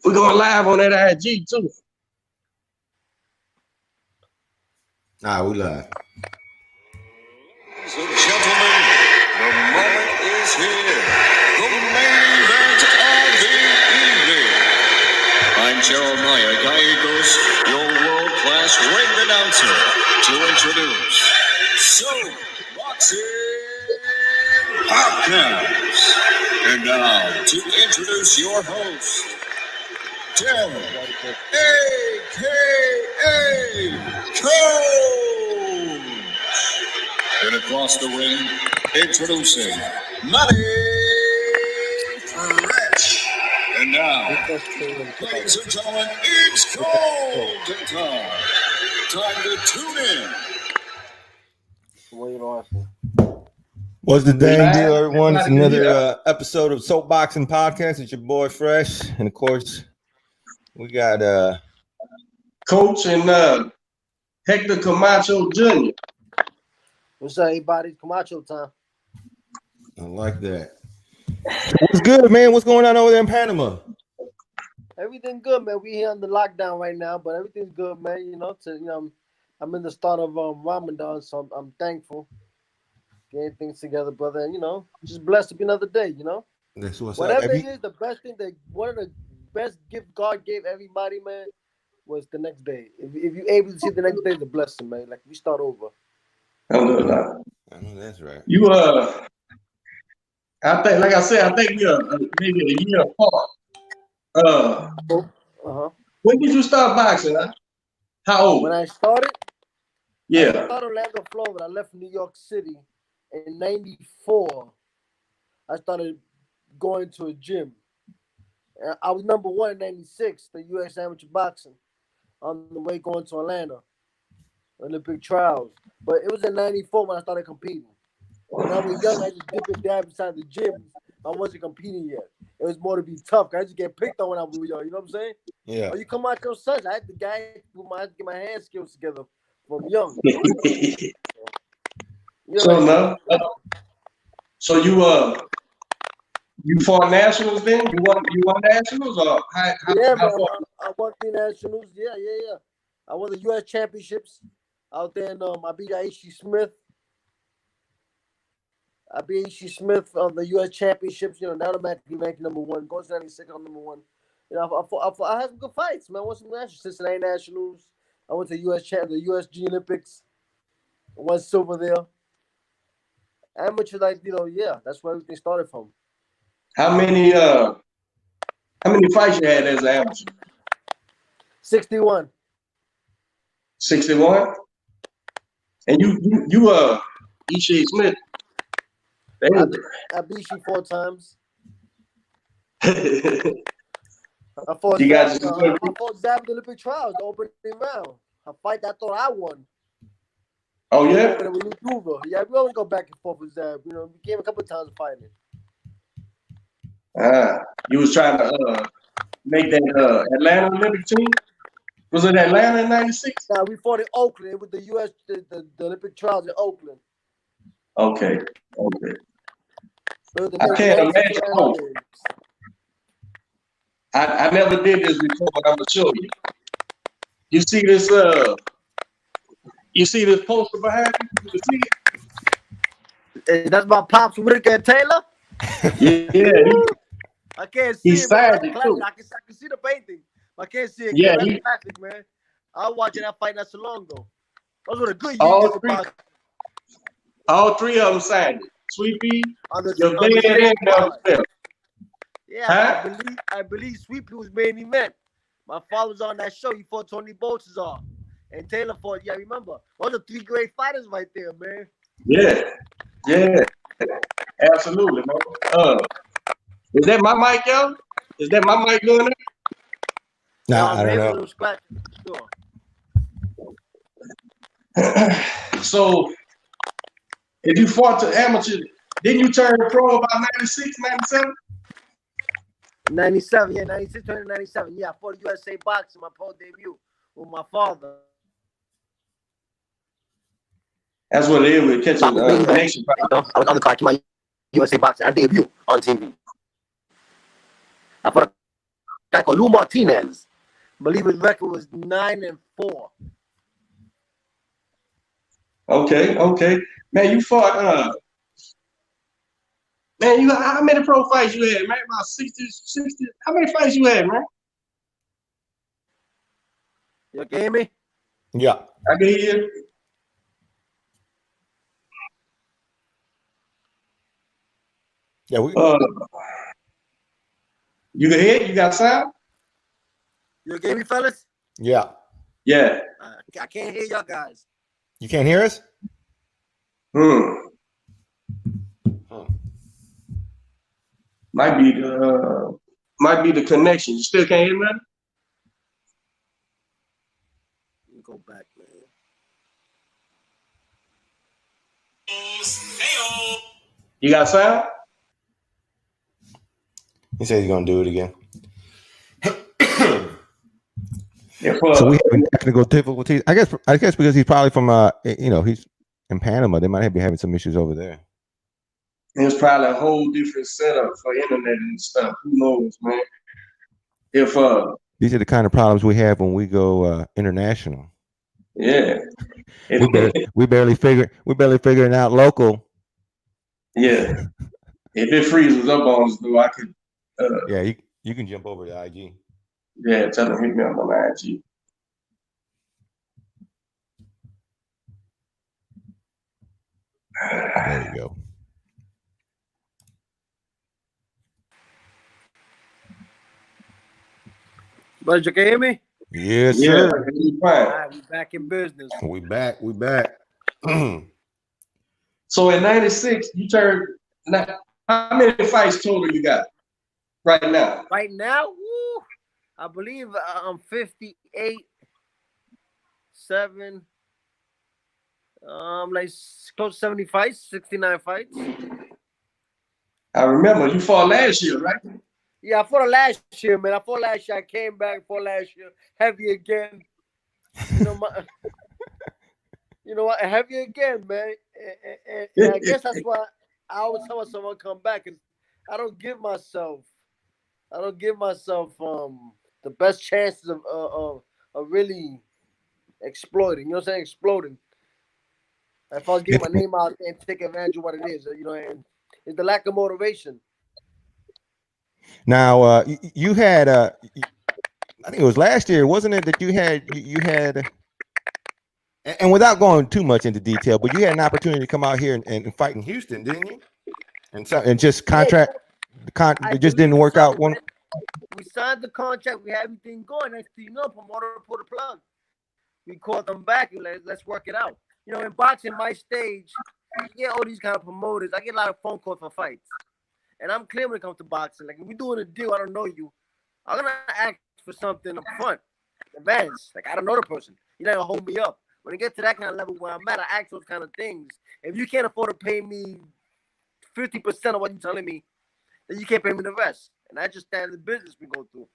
We're going live on that IG too. All right, we live. Ladies and gentlemen, the moment is here. The main event of the evening. I'm Jeremiah Gallegos, your world-class ring announcer, to introduce Boxing Podcast. And now, to introduce your host, Tim, a.k.a. Coach. And across the ring, introducing Money Fresh. And now, ladies and gentlemen, it's golden time. Time to tune in. What's the dang deal, everyone? It's another episode of Soapboxing Podcast. It's your boy Fresh, and of course, we got Coach and Hector Camacho Jr. What's up, everybody? Camacho time. I like that. What's good, man? What's going on over there in Panama? Everything good, man. We here on the lockdown right now, but everything's good, man. I'm in the start of Ramadan, so I'm thankful. Getting things together, brother. And, just blessed to be another day. That's what's Whatever up. it is, the best thing one of the best gift God gave everybody, man, was the next day. If you're able to see the next day, it's a blessing, man. Like we start over. I know that's right. You I think, like I said, I think you're maybe a year apart. When did you start boxing? Huh? How old? When I started, yeah, I started Orlando, Florida. I left New York City in '94. I started going to a gym. I was number one in '96, the U.S. Amateur Boxing, on the way going to Atlanta, Olympic trials. But it was in '94 when I started competing. When I was young, I just dipped and dabbed inside the gym. I wasn't competing yet. It was more to be tough. I just get picked on when I was young. You know what I'm saying? Yeah. Oh, you come out your sons. I had the guy who get my hand skills together from young. So you fought nationals then? You won nationals or how I won 3 nationals. Yeah. I won the U.S. championships out there, and I beat Aishi Smith. I beat Aishi Smith on the U.S. championships. Now I'm ranked number 1. Going to 96, I'm number 1. I had some good fights, man. I won some nationals, Cincinnati Nationals. I went to the USG Olympics. I won silver there. Amateur, that's where everything started from. How many fights you had as an amateur? 61. 61? And you Ishii Smith. I beat you 4 times. I fought Zab in the Olympic trials, the opening round. A fight that I thought I won. Oh, yeah? Yeah, we always go back and forth with Zab. We came a couple of times fighting. You was trying to make that Atlanta Olympic team? Was it Atlanta in '96? No, we fought in Oakland. It was the U.S. the Olympic trials in Oakland. Okay. I can't imagine. I never did this before, but I'm gonna show you. You see this? You see this poster behind you? You see it? That's my pops, Whitaker and Taylor. Yeah. I can't see it. I can see the painting. I can't see it. Yeah, that's classic, man. I was watching that fight not so long ago. Those were the good years. All 3 of them signed it. Sweepy, your dad, and Smith. Yeah, I believe Sweepy was main event. My father was on that show. He fought Tony Baltazar. And Taylor fought, remember. Those are 3 great fighters right there, man. Yeah. Absolutely, man. Is that my mic, yo? Is that my mic doing it? No, I don't know. Sure. So, if you fought to amateur, didn't you turn pro about 96, 97? 97, 96, 97. Yeah, I fought USA Boxing, my pro debut with my father. That's what it is with catching nation fight. I was on the card to my USA Boxing. I debut on TV. I fought a guy Lou Martinez. I believe his record was 9-4. Okay. Man, you fought. Man, how many pro fights you had, man? About 60. How many fights you had, man? You get me? Yeah. I can hear you. Yeah, You can hear? You got sound? You get me, fellas? Yeah. Yeah. I can't hear y'all guys. You can't hear us? Might be the connection. You still can't hear me? Let me go back, man. You got sound? He said he's gonna do it again. So we having technical difficulties. I guess because he's probably from he's in Panama. They might be having some issues over there. It's probably a whole different setup for internet and stuff. Who knows, man? If These are the kind of problems we have when we go international. Yeah. We barely figuring out local. Yeah. If it freezes up on us, though, I could. Yeah, you can jump over to IG. Yeah, tell them hit me up on IG. There you go. But you can hear me? Yes, sir. All right, we back in business. We back. So in '96, you turned. How many fights total you got right now? Right now, woo, I believe I'm 58, 7. Like close to 70 fights, 69 fights. I remember you fought last year, right? Yeah, I fought last year, man. I came back for last year, heavy again. You know what? Heavy again, man. And I guess that's why I always tell myself I'll come back, and I don't give myself the best chances of really exploiting. You know what I'm saying? Exploding. If I was getting my name out there and take advantage of what it is, and it's the lack of motivation. Now, you had I think it was last year, wasn't it, that you had, and without going too much into detail, but you had an opportunity to come out here and fight in Houston, didn't you? And just contract, it just didn't work out. We signed the contract, we had everything going. Next thing you know, promoter pulled the plug. We called them back and let's work it out. In boxing, my stage, you get all these kind of promoters. I get a lot of phone calls for fights. And I'm clear when it comes to boxing. Like, if we're doing a deal, I don't know you, I'm going to ask for something up front. Advance. Like, I don't know the person. You're not going to hold me up. When it gets to that kind of level where I'm at, I ask those kind of things. If you can't afford to pay me 50% of what you're telling me, then you can't pay me the rest. And that's just standard business we go through.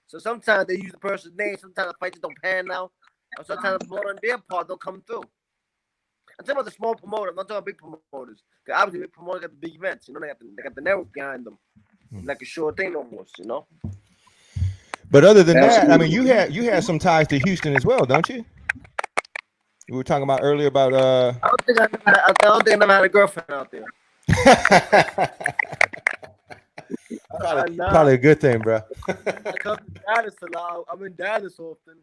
So sometimes they use the person's name. Sometimes the fights don't pan out. Or sometimes the promoter on their part don't come through. I'm talking about the small promoters. I'm not talking about big promoters. Because obviously, big promoters got the big events. They got the network behind them. Like a sure thing almost, But other than that, I mean, you had some ties to Houston as well, don't you? We were talking about earlier about. I don't think I never had a girlfriend out there. Probably a good thing, bro. I come to Dallas a lot. I'm in Dallas often.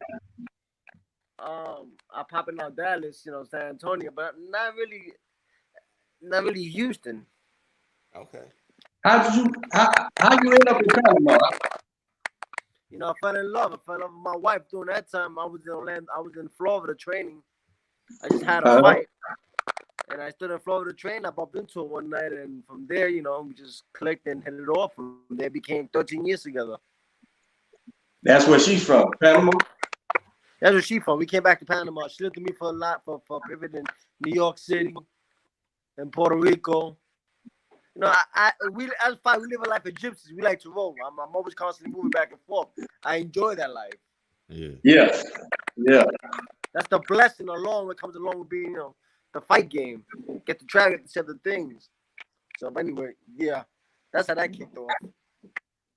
I pop in out Dallas, San Antonio, but not really Houston. Okay. How you end up in Panama? I fell in love. I fell in love with my wife during that time. I was in Orlando. I was in Florida training. I just had a fight, and I stood in Florida training. I bumped into her one night, and from there, we just clicked and hit it off. From there, became 13 years together. That's where she's from, Panama. That's where she's from. We came back to Panama. She lived with me for a lot, for a period in New York City and Puerto Rico. We live a life of gypsies. We like to roll. I'm always constantly moving back and forth. I enjoy that life. Yeah. That's the blessing along that comes along with being, the fight game. Get to travel, get to see other things. So anyway, yeah, that's how that kicked off.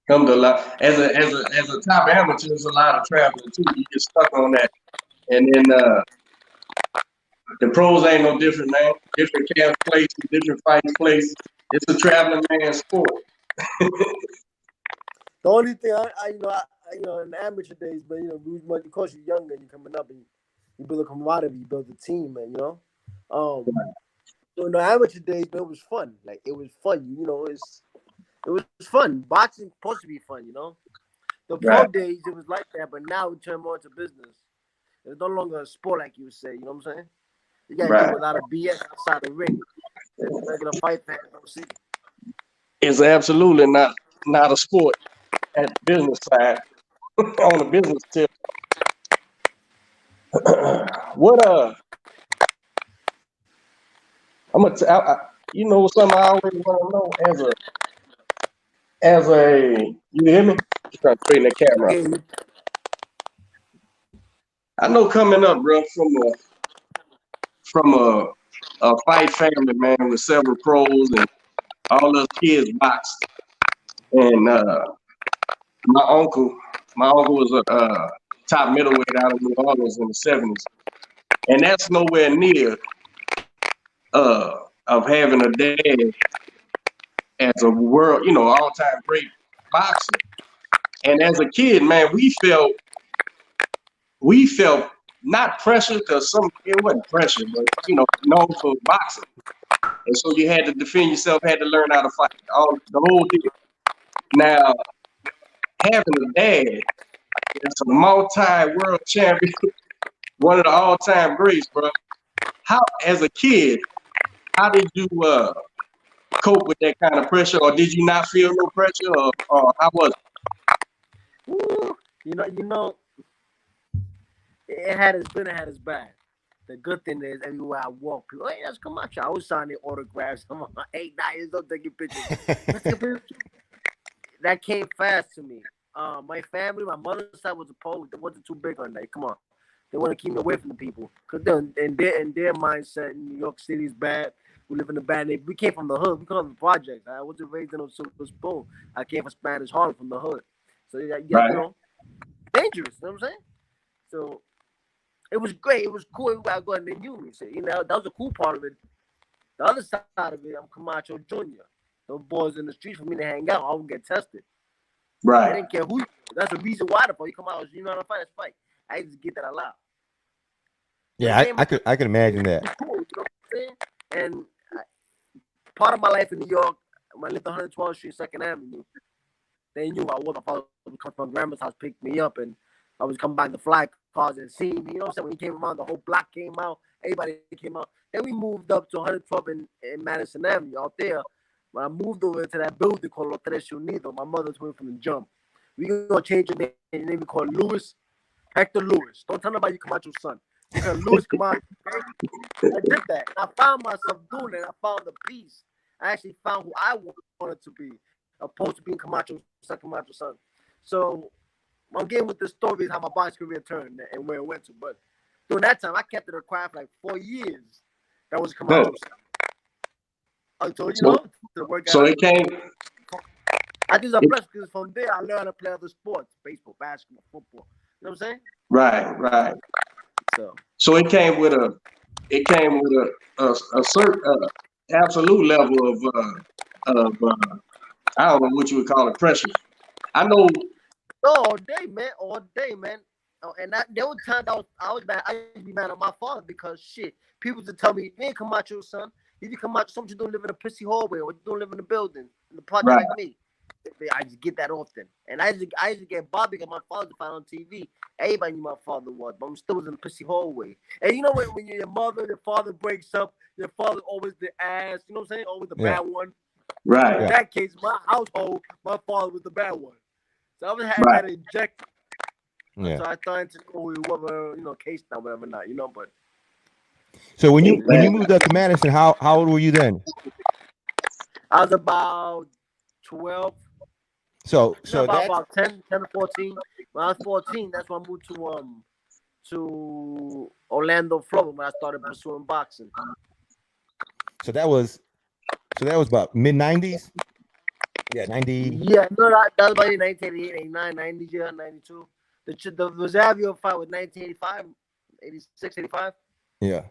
Come to a lot as a top amateur, there's a lot of traveling too. You get stuck on that, and then the pros ain't no different, man. Different camp places, different fights places. It's a traveling man's sport. The only thing in the amateur days, but of course you're younger and you're coming up and you build a camaraderie, you build a team, man. So in the amateur days, man, it was fun. Like it was fun. It was fun. Boxing supposed to be fun. The pro Right. days it was like that, but now it turned more into business. It's no longer a sport like you say. You know what I'm saying? You got to Right. do a lot of BS outside the ring. That the regular fight fans don't see. It's absolutely not a sport at the business side. On the business tip. What I'm gonna something I always want to know as a you hear me? Just trying to straighten the camera. Okay. I know coming up, bro, from a fight family, man, with several pros and all us kids boxed, and my uncle was a top middleweight out of New Orleans in the '70s, and that's nowhere near of having a dad as a world, all-time great boxer. And as a kid, man, we felt not pressure because it wasn't pressure, but known for boxing. And so you had to defend yourself, had to learn how to fight, the whole deal. Now, having a dad that's a multi-world champion, one of the all-time greats, bro. How, as a kid, how did you cope with that kind of pressure, or did you not feel no pressure, or how was it? Ooh, it had its good and had its bad. The good thing is everywhere I walk, people, hey, that's Camacho. I was signing autographs. I'm 8, 9 years old taking pictures. That came fast to me. My family, my mother's side was opposed. They wasn't too big on that. Come on, they want to keep me away from the people because in their mindset, New York City is bad. We live in a bad neighborhood. We came from the hood. We come from the projects. I wasn't raised in a silver spoon. I came from Spanish Harlem from the hood. So Right. Dangerous. You know what I'm saying? So it was great. It was cool. Everybody go and they knew me. So, that was a cool part of it. The other side of it, I'm Camacho Jr. Those boys in the streets for me to hang out. I won't get tested. I Right. didn't care who. That's the reason why the fuck you come out. You know how to fight. Let's fight. I just get that a lot. Yeah, I can imagine that. Cool, you know what I'm saying? And part of my life in New York, when I lived on 112th Street, 2nd Avenue, they knew I was. My father would come from grandma's house, pick me up, and I was coming by the fly cars and see me. You know what I'm saying? When he came around, the whole block came out. Everybody came out. Then we moved up to 112th in Madison Avenue out there. When I moved over to that building called Los Tres Unidos, my mother's went from the jump. We gonna change your name. Your name we call Hector Lewis. Don't tell nobody you Camacho's son. Because Lewis Camacho. Okay? I did that. I found myself doing it. I found the peace. I actually found who I wanted to be, opposed to being Camacho's son. So I'm getting with the story how my boxing career turned and where it went to. But during that time, I kept it a quiet for like 4 years. That was Camacho's son. Until So it came. I just impressed because from there I learned to play other sports, baseball, basketball, football. You know what I'm saying? Right. So it came with a certain absolute level of I don't know what you would call it, pressure. I know. All day, man. Oh, and there were times I was mad. I used to be mad at my father because shit. People used to tell me, "You ain't Camacho, son. If you Camacho, something you don't live in a pissy hallway, or you don't live in a building in the project Right. like me." I just get that often, and I used to get bothered because my father found on TV. Everybody knew my father was, but I'm still in a pissy hallway. And you know when your mother, your father breaks up, your father always the ass. You know what I'm saying? Always the bad one. Right. In that case, my household, my father was the bad one. So I was having Right. that injected. Yeah. So I started to go with whatever, case now, whatever not, but. So when you moved up to Madison, how old were you then? I was about 12. So about 10 or 14. When I was 14, that's when I moved to Orlando, Florida, when I started pursuing boxing. So that was about mid-90s? Yeah, 90. Yeah, no, that was about 1988, 89, 90, yeah, 92. The Rosario fight was 1985, 86, 85. Yeah.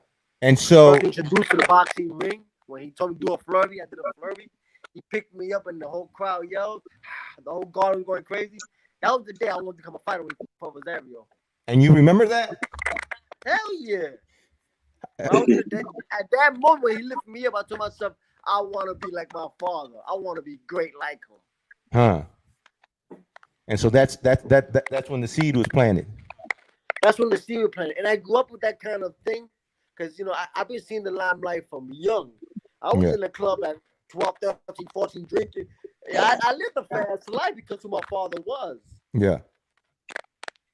And so First introduced to the boxing ring when he told me to do a flurry. I did a flurry. He picked me up and the whole crowd yelled. The whole guard was going crazy. That was the day I wanted to become a fighter for Rosario. and you remember that? Hell yeah. At that moment, he lifted me up. I told myself, I want to be like my father. I want to be great like him. Huh. And so that's when the seed was planted. That's when the seed was planted. And I grew up with that kind of thing because, I've been seeing the limelight from young. I was in the club at 12, 13, 14 drinking. I lived a fast life because who my father was. Yeah.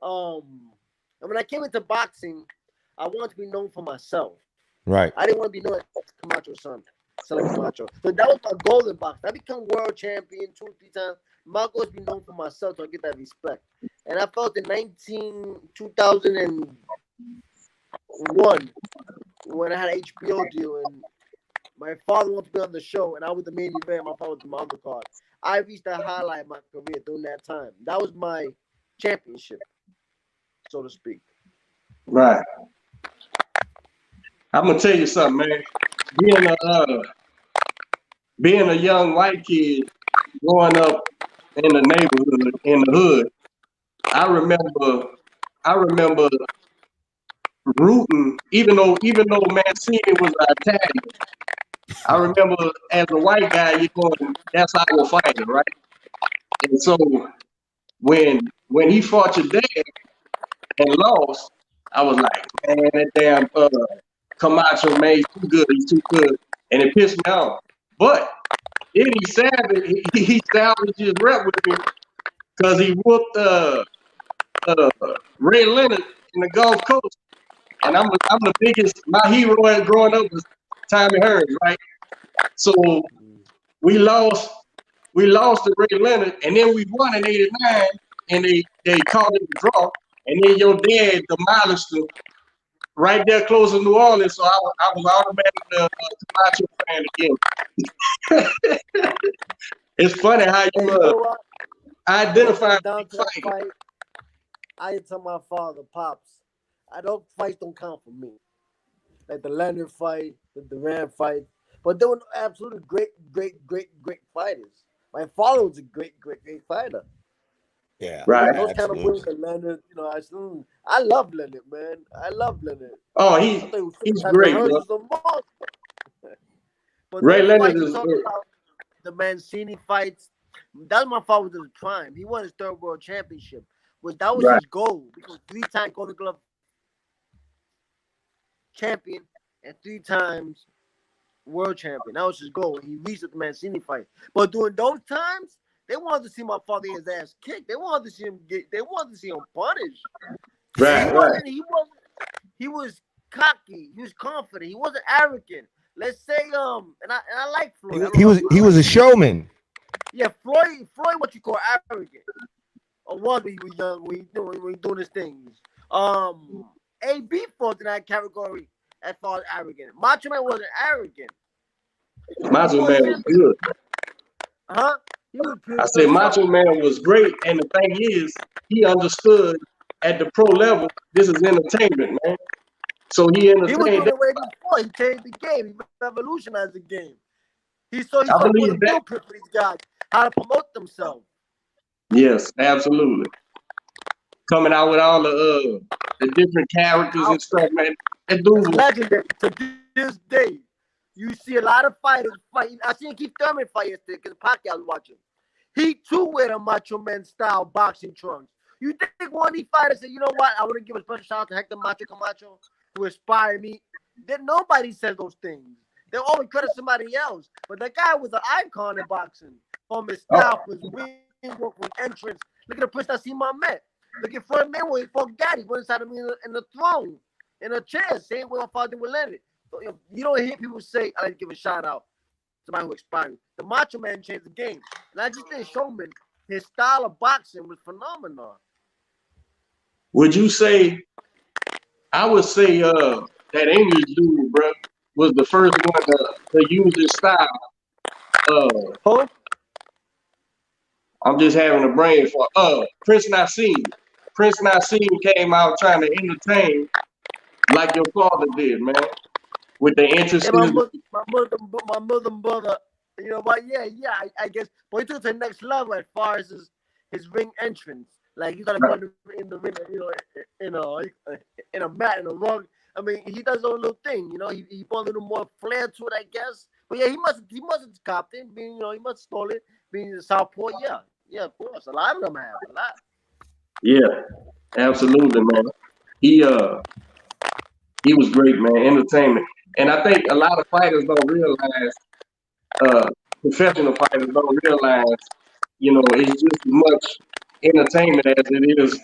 And when I came into boxing, I wanted to be known for myself. Right. I didn't want to be known as Camacho's son. Like Camacho. So that was my goal in boxing. I become world champion 2 or 3 times. My goal is to be known for myself so I get that respect. And I felt in 2001 when I had an HBO deal and my father wanted to be on the show and I was the main event. My father was the undercard. I reached the highlight of my career during that time. That was my championship, so to speak. Right. I'm gonna tell you something, man. Being a young white kid growing up in the neighborhood, in the hood, I remember rooting, even though Mancini was an Italian. I remember as a white guy, you going, that's our fighter, right? And so when he fought your dad and lost, I was like, man, that damn Camacho, man, he's too good, and it pissed me off. But then he salvaged his rep with me because he whooped Ray Leonard in the Gulf Coast, and I'm the biggest. My hero growing up was Tommy Hearns, right? So we lost to Ray Leonard, and then we won in '89, and they called it a draw, and then your dad demolished them right there close to New Orleans, so I was automatically a Camacho fan again. It's funny how you identify down to that fight. I tell my father, Pops, fights don't count for me. Like the Leonard fight, the Durant fight, but they were absolutely great fighters. My father was a great fighter. Yeah, right. Those kind of wins, Leonard. I love Leonard, man. I love Leonard. Oh, he's great, bro. But Ray those Leonard fights is talk about the Mancini fights. That's my father was his prime. He won his 3rd world championship. That was his goal. Because 3-time Golden Glove champion and 3 times world champion. That was his goal. He reached the Mancini fight. But during those times, they wanted to see my father get his ass kicked. They wanted to see him punished. right. He was cocky. He was confident. He wasn't arrogant. Let's say and I like Floyd. He was a showman. Yeah, Floyd, what you call arrogant. Or was when he was young, when he doing his things. AB falls in that category as far as arrogant. Macho Man wasn't arrogant. Macho Man was good. Huh? He was good. I said Macho Man was great, and the thing is, he understood at the pro level, this is entertainment, man. So he entertained. He was doing it way before. He changed the game. He revolutionized the game. He saw the blueprint for these guys, how to promote themselves. Yes, absolutely. Coming out with all the different characters and stuff, man. That dude was legendary. To this day, you see a lot of fighters fighting. I seen Keith Thurman fight yesterday because Pacquiao was watching. He too wear a Macho Man style boxing trunks. You think one of these fighters said, you know what? I want to give a special shout out to Hector Camacho, who inspired me. Then nobody says those things. They always credit somebody else. But that guy was an icon in boxing. From his style, his ring work, his entrance. Look at the Prince Nassim Ahmed. Look at Floyd Mayweather. He fought Gaddy. Went inside of me in the throne, in a chair. Same way I fought with Leonard. So, you don't hear people say, I like to give a shout out to somebody who inspired me. The Macho Man changed the game. And I just think Showman, his style of boxing was phenomenal. Would you say, I would say that English dude, bro, was the first one to use his style. Who? I'm just having a brain for Prince Nassim. Prince Nassim came out trying to entertain like your father did, man. With the Yeah, entrances. my mother and brother. You know what? Yeah, I guess. But he took it to the next level as far as his ring entrance. Like you gotta go in the ring, you know, in a mat in a rug. I mean, he does his own little thing. You know, he put a little more flair to it, I guess. But yeah, he must have copped it. Being, you know, he must have stole it. Being in Southport, yeah, of course. A lot of them have a lot. Yeah, absolutely, man. He he was great, man. Entertainment. And I think a lot of fighters don't realize, professional fighters don't realize, it's just as much entertainment as it is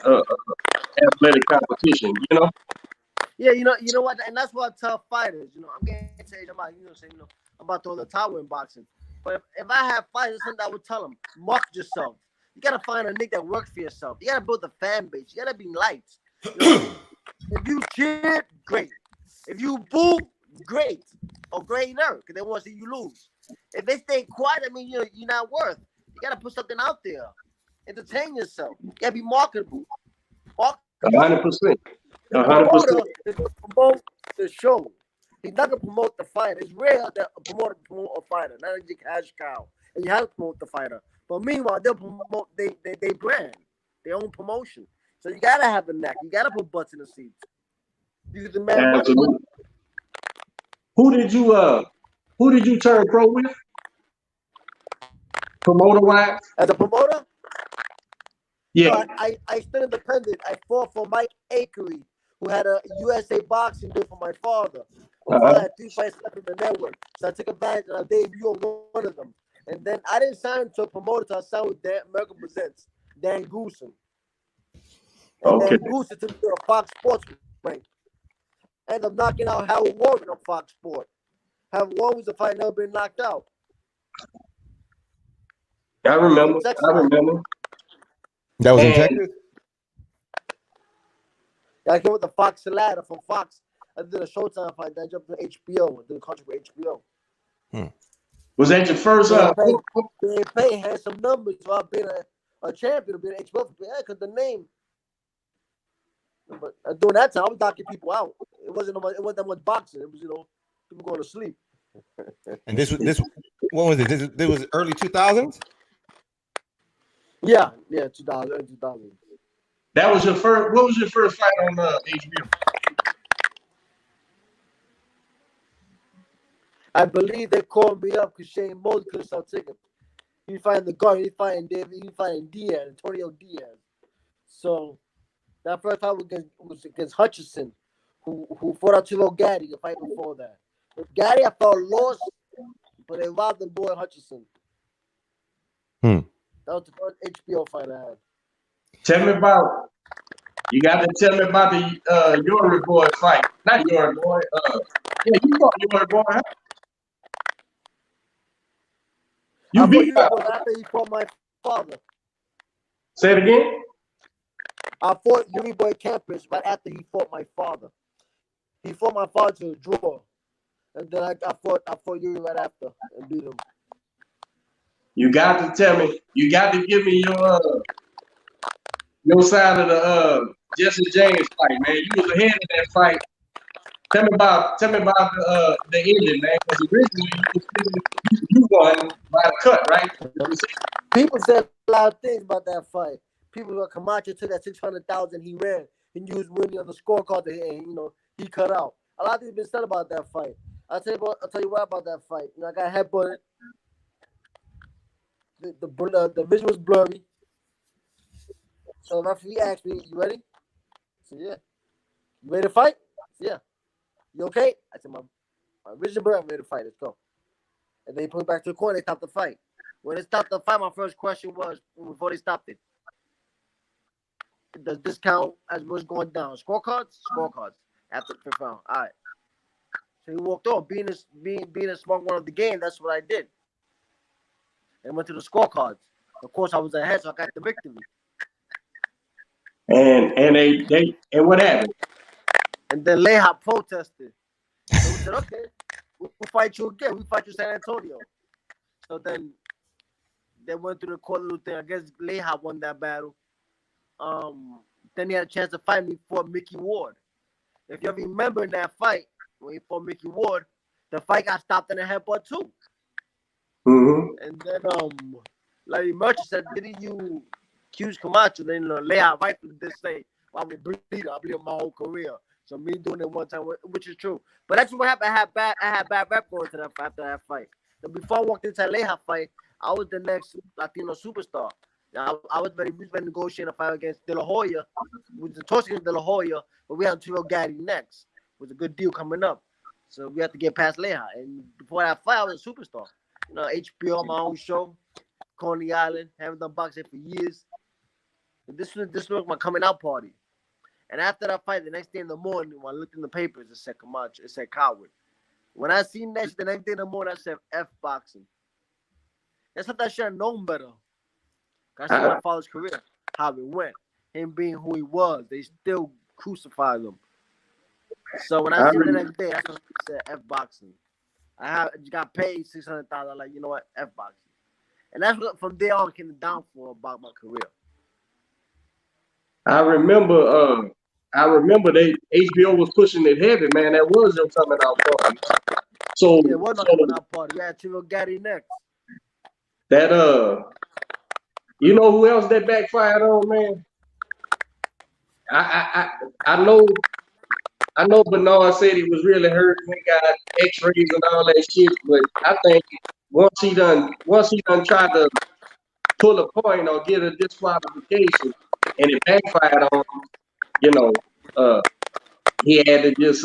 athletic competition, Yeah, you know what, and that's what I tell fighters. You know, I'm getting to about, saying, I'm about to throw the towel in boxing. But if I have fighters, something I would tell them, market yourself. You gotta find a nick that works for yourself. You gotta build a fan base. You gotta be lights. You know, if you cheer, great. If you boo, great. Or greater, because they want to see you lose. If they stay quiet, I mean, you're not worth. You gotta put something out there. Entertain yourself. You gotta be marketable. Market yourself. 100%. The 100%. promoter is to promote the show. He's not gonna promote the fighter. It's rare that a promoter promote a fighter, not a cash cow. And you have to promote the fighter. But meanwhile, they'll promote they brand, their own promotion. So you gotta have a neck. You gotta put butts in the seats. You demand money. Absolutely. Who did you turn pro with? Promoter wise? As a promoter, Yeah. I still independent. I fought for Mike Akery, who had a USA boxing deal for my father. My father had 3 fights left in the network. So I took advantage and I debuted on one of them. And then I didn't sign to a promoter until I signed with American Presents, Dan Goosen. And Okay. then Goosen took me to a Fox Sports ring. Ended up knocking out Howard Warren on Fox Sports. Howard Warren was a fight never been knocked out. I remember. Texas I remember. That was in And Texas. I came with the Fox ladder from Fox. I did a Showtime fight. Then I jumped to HBO. I did a contract with HBO. was that your first? They pay had some numbers. So I've been a champion. I've been HBO because the name. But during that time, I was knocking people out. It wasn't that much boxing. It was people going to sleep. And this what was it? This was early 2000s. Yeah, 2000. That was your first. What was your first fight on HBO? I believe they called me up because Shane Mosley couldn't sell tickets. He find the guard. He find David. He find Diaz, Antonio Diaz. So that first fight was against Hutchinson, who fought out to Gaddy the fight before that. With Gaddy, I felt lost, but they robbed the boy Hutchinson. That was the first HBO fight I had. Tell me about. You got to tell me about the Yori boy fight. Not Yori boy. Yeah, you fought Yori boy. Huh? I fought Yuri boy after he fought my father. Say it again. I fought Yuri boy Campus right after he fought my father. He fought my father to a draw, and then I fought Yuri right after and beat him. You got to tell me. You got to give me your side of the Jesse James fight, man. You was ahead of that fight. Tell me about the ending, man. Because originally you won by a cut, right? People said a lot of things about that fight. People were Camacho took that 600,000 he ran and used money on the scorecard to hit, and he cut out. A lot of things been said about that fight. I'll tell you what about that fight. I got headbutted. The vision was blurry. So the referee asked me, "You ready?" I said, "Yeah." "You ready to fight?" I said, "Yeah." "You okay?" I said, "My vision blurry. I'm ready to fight. Let's go." And then he put it back to the corner. They stopped the fight. When they stopped the fight, my first question was, before they stopped it, does this count as what's going down? Scorecards? Scorecards. After the 5th round. All right. So he walked off. Being a smart one of the game, that's what I did. And went to the scorecards. Of course, I was ahead, so I got the victory. And they what happened? And then Leha protested. So we said, "Okay, we'll fight you again. We fight you San Antonio." So then They went through the court little thing. I guess Leha won that battle. Then he had a chance to fight me for Mickey Ward. If you remember in that fight, when he fought Mickey Ward, the fight got stopped in a headbutt too. Mm-hmm. And then Larry Merchant said, didn't you accuse Camacho? Then Leha rightfully did say, well, I'm a bleeder. I bleed my whole career. So me doing it one time, which is true. But that's what happened. I had bad rep going to that after that fight. So before I walked into that Leha fight, I was the next Latino superstar. I was ready to negotiate a fight against De La Hoya, with the toss against De La Hoya, but we had Trio Gaddy next. It was a good deal coming up. So we had to get past Leha. And before that fight, I was a superstar. You know, HBO on my own show, Coney Island, haven't done boxing for years. And this was my coming out party. And after that fight, the next day in the morning, when I looked in the papers, it said Camacho, it said Coward. When I seen that shit the next day in the morning, I said F boxing. That's what I should have known better. I see my father's career, how it went. Him being who he was, they still crucified him. So when I seen the next day, that's what I said F boxing. I got paid $600,000. Like, you know what, F boxing. And that's what from there on came the downfall about my career. I remember they HBO was pushing it heavy, man. That was your coming out party. So yeah, what not coming out party? Yeah, Trio Gaddy next. That you know who else that backfired on, man? I know Bernard said he was really hurt and he got X-rays and all that shit, but I think once he done tried to pull a point or get a disqualification and it backfired on him, you know, he had to just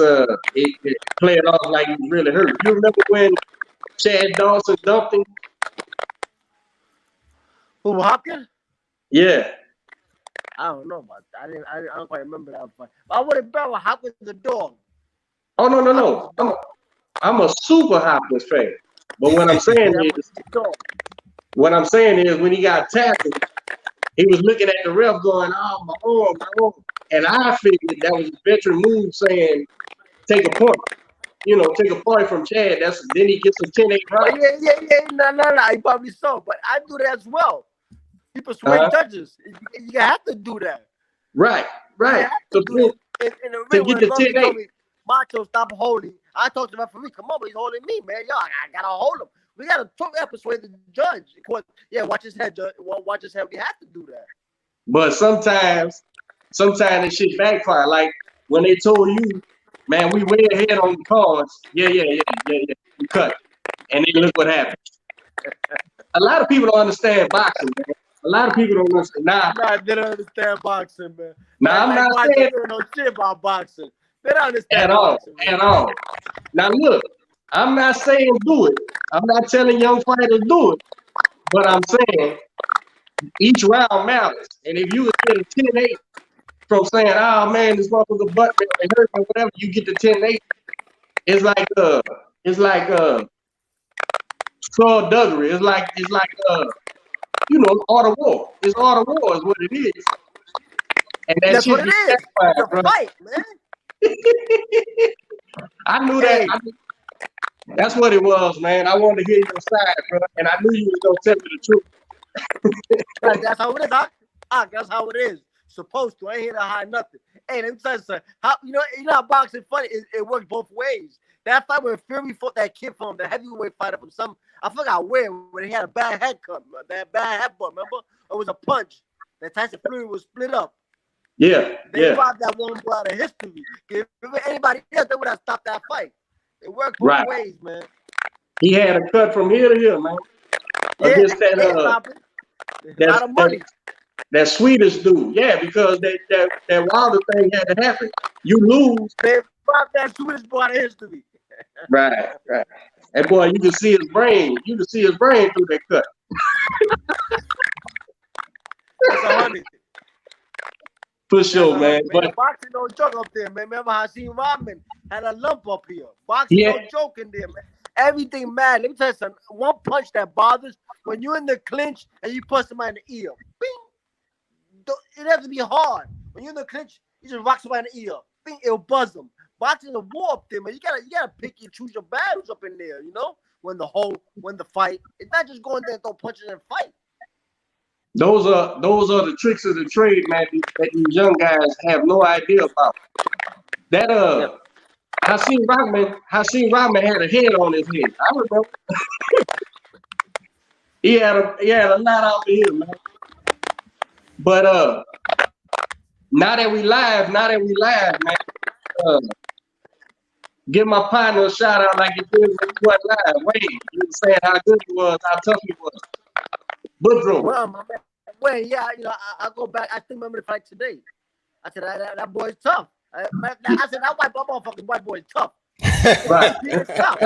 play it off like he was really hurt. You remember when Chad Dawson dumped him? Who, Hopkins? Yeah. I don't know about that. I don't quite remember that fight. But I would have bet with Hopkins the dog. Oh no. I'm a super Hopkins fan. But what I'm saying is when he got tackled, he was looking at the ref going, oh, my arm. And I figured that was a veteran move saying, take a point. You know, take a point from Chad. Then he gets a 10-8 round. Yeah. No. He probably so. But I do that as well. You persuade judges. You have to do that. Right. You have to do it. In the ring, when the the 10-8. Macho, stop holding. I talked to the referee. Come on, but he's holding me, man. Yo, I gotta hold him. We gotta persuade the judge. Yeah, watch his head, judge. Watch his head. We have to do that. But sometimes this shit backfire. Like when they told you, man, we way ahead on the cards. Yeah. We cut. And then look what happened. A lot of people don't understand boxing, man. A lot of people don't understand. They don't understand boxing, man. Now, I'm not saying no shit about boxing. They don't understand at all. Now, look, I'm not saying do it. I'm not telling young fighters do it. But I'm saying each round matters. And if you get a 10-8 from saying, oh, man, this motherfucker butt man, hurt or whatever, you get the 10-8. It's like skullduggery. It's like you know, art of war. It's art of war is what it is. And that's what it is. It's a fight, man. I knew that. That's what it was, man. I wanted to hear your side, bro, and I knew you was gonna tell me the truth. That's how it is, Doc. That's how it is. Supposed to. I ain't here to hide nothing. Hey, let me tell you something. You know how boxing funny? It works both ways. That fight when Fury fought that kid from the heavyweight fighter from I forgot where, when he had a bad haircut, that bad headbutt, remember? It was a punch. That Tyson Fury was split up. Yeah. They robbed that one boy out of history. If anybody else, they would have stopped that fight. It worked both ways, man. He had a cut from here to here, man. Against that Swedish dude. Yeah, because that Wilder thing had to happen. You lose. They robbed that Swedish boy out of history. Right. And boy, you can see his brain. You can see his brain through that cut. That's 100. For sure, man. But boxing no joke up there, man. Remember how Hakeem Rodman had a lump up here. Boxing no joke in there, man. Everything mad. Let me tell you something. One punch that bothers when you're in the clinch and you punch somebody in the ear. Bing. It has to be hard. When you're in the clinch, you just rock somebody in the ear. Bing, it'll buzz them. Boxing is a war up there, man. You gotta pick and choose your battles up in there, you know? When the fight. It's not just going there and throw punches and fight. Those are the tricks of the trade, man, that these young guys have no idea about. That Yeah. Hakeem Rodman had a head on his head. I remember he had a lot out here, man. But now that we live, man, uh, give my partner a shout out like you did when you went live. Wayne, you were saying how good he was, how tough he was. Woodrow. Well, my man, well, yeah, I go back. I still remember the fight today. I said that boy's tough. I said that motherfucking white boy is tough. Right. He's tough.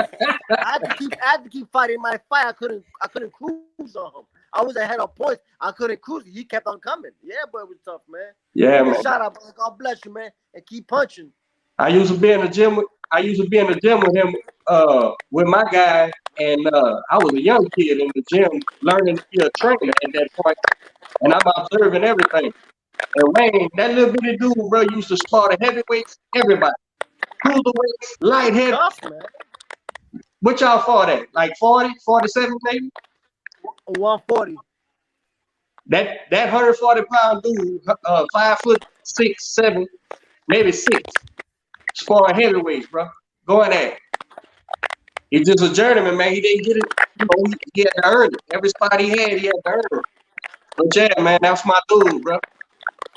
I had to keep fighting my fight. I couldn't cruise on him. I was ahead of points. I couldn't cruise. He kept on coming. Yeah, boy, it was tough, man. Yeah, man. Shout out, brother. God bless you, man, and keep punching. I used to be in the gym with him, with my guy, and I was a young kid in the gym learning to be a trainer at that point, and I'm observing everything. And Wayne, that little bitty dude, bro, used to spar the heavyweights, everybody. Cruiserweights, light heavy. Tough, man. What y'all fought at? Like 40, 47 maybe? 140. That 140-pound dude, 5'6", 5'7", maybe 6, sparring heavyweights, bro. Going at it. He's just a journeyman, man. He didn't get it. He had to earn it. Every spot he had to earn it. But yeah, man, that's my dude, bro.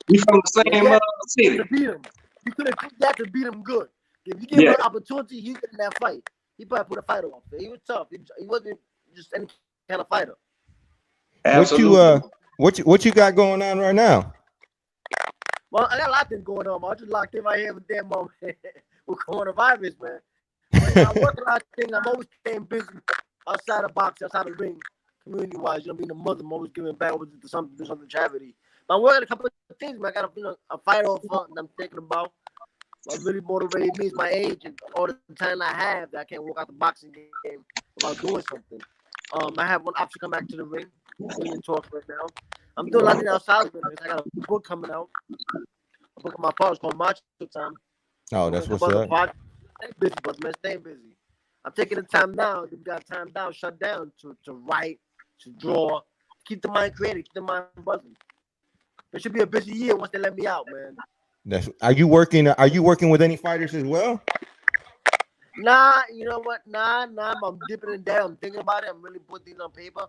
We from the same city. To beat him. You could have to beat him good. If you give him an opportunity, he get in that fight. He probably put a fight on. He was tough. He wasn't just any kind of fighter. Absolutely. What you got going on right now? Well, I got a lot of things going on. I just locked in right here with damn moment with coronavirus, man. But I work a lot of things. I'm always staying busy outside of boxing, outside of the ring, community-wise. Being a mother, I'm always giving back over to something charity. But I'm working a couple of things, man. I got a fight off front that I'm thinking about. What really motivated me is my age and all the time I have that I can't walk out the boxing game without doing something. I have one option come back to the ring. I'm in talks right now. I'm doing a lot of things outside with it. I got a book coming out. A book of my father's called Camacho time. Oh, that's what's up. Stay busy, but man, stay busy. I'm taking the time now. We've got time down, shut down to write, to draw, keep the mind creative, keep the mind buzzing. It should be a busy year once they let me out, man. Are you working with any fighters as well? Nah, you know what? Nah. I'm dipping in there. I'm thinking about it. I'm really putting things on paper.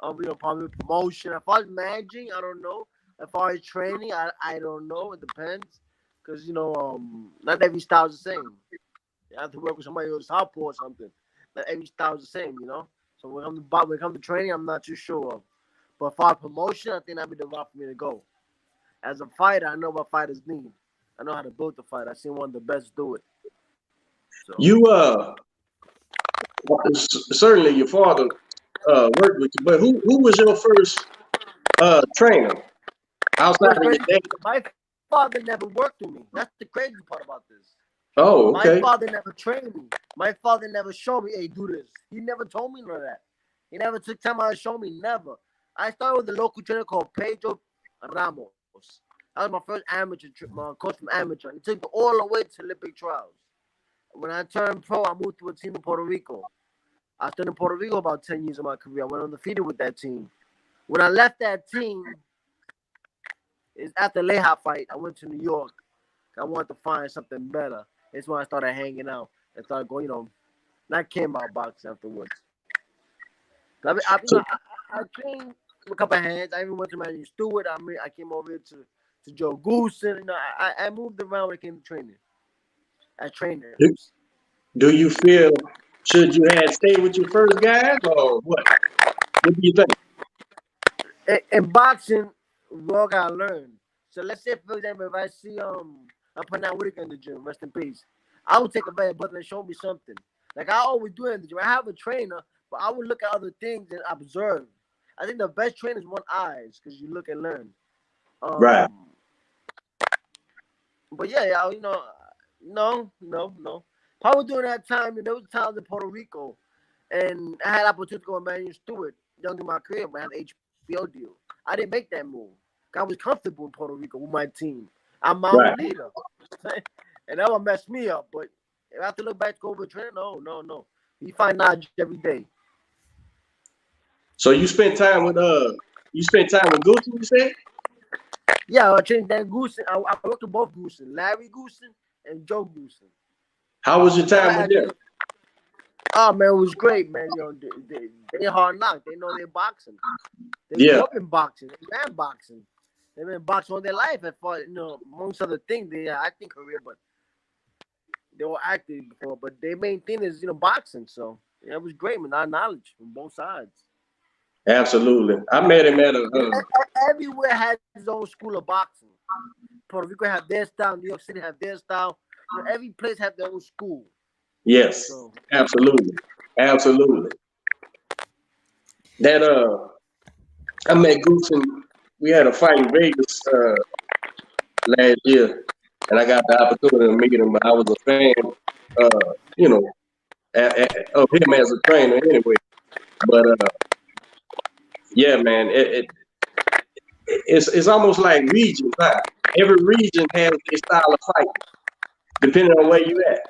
Probably promotion. As far as managing, I don't know. As far as training, I don't know. It depends. Because, not every style is the same. You have to work with somebody who's southpaw or something. Not every style is the same, So when it comes to training, I'm not too sure. But as far as promotion, I think that'd be the route for me to go. As a fighter, I know what fighters need. I know how to build the fight. I've seen one of the best do it. So. You certainly your father worked with you, but who was your first trainer outside of your dad? My father never worked with me. That's the crazy part about this. Oh, okay. My father never trained me. My father never showed me, hey, do this. He never told me none of that. He never took time out to show me, never. I started with a local trainer called Pedro Ramos. That was my first amateur coach from amateur. He took me all the way to Olympic trials. When I turned pro, I moved to a team in Puerto Rico. I stayed in Puerto Rico about 10 years of my career. I went undefeated with that team. When I left that team, it's after the Leha fight, I went to New York. I wanted to find something better. It's when I started hanging out and started going, not caring about boxing afterwards. I trained with a couple of hands. I even went to Matthew Stewart. I came over here to Joe Goosen. I moved around when it came to training. I trained there. Do you feel should you have stayed with your first guys or what? What do you think? In boxing, we all gotta learn. So let's say, for example, if I see Panama in the gym, rest in peace, I would take a better brother and show me something. Like I always do in the gym. I have a trainer, but I would look at other things and observe. I think the best trainer is one eyes because you look and learn. Right. But yeah, no. Probably during that time, there was times in Puerto Rico, and I had opportunity to go with Matthew Stewart young in my career, but I had an HBO deal. I didn't make that move. I was comfortable in Puerto Rico with my team. I'm my own leader. And that would mess me up. But if I have to look back to over training, no. You find knowledge every day. So you spent time with You spent time with Gucci, you said? Yeah, I changed that Goosen. I worked with both Goosen, Larry Goosen and Joe Goosen. How was your time with them? Oh man, it was great, man. You know, they hard knock. They know they're boxing. They Yeah. grew up in boxing. They ran boxing. They've been boxing all their life. As far, you know, amongst other things, they had acting career, but they were acting before. But their main thing is, you know, boxing. So yeah, it was great, man. Our knowledge from both sides. Absolutely. I met him at a Everywhere has its own school of boxing. Puerto Rico have their style. New York City have their style. You know, every place have their own school. yes, So absolutely. Absolutely. That I met Goose and we had a fight in Vegas last year, and I got the opportunity to meet him. But I was a fan, you know, of him as a trainer anyway. But yeah, man, it's almost like regions. Huh? Every region has their style of fight, depending on where you at.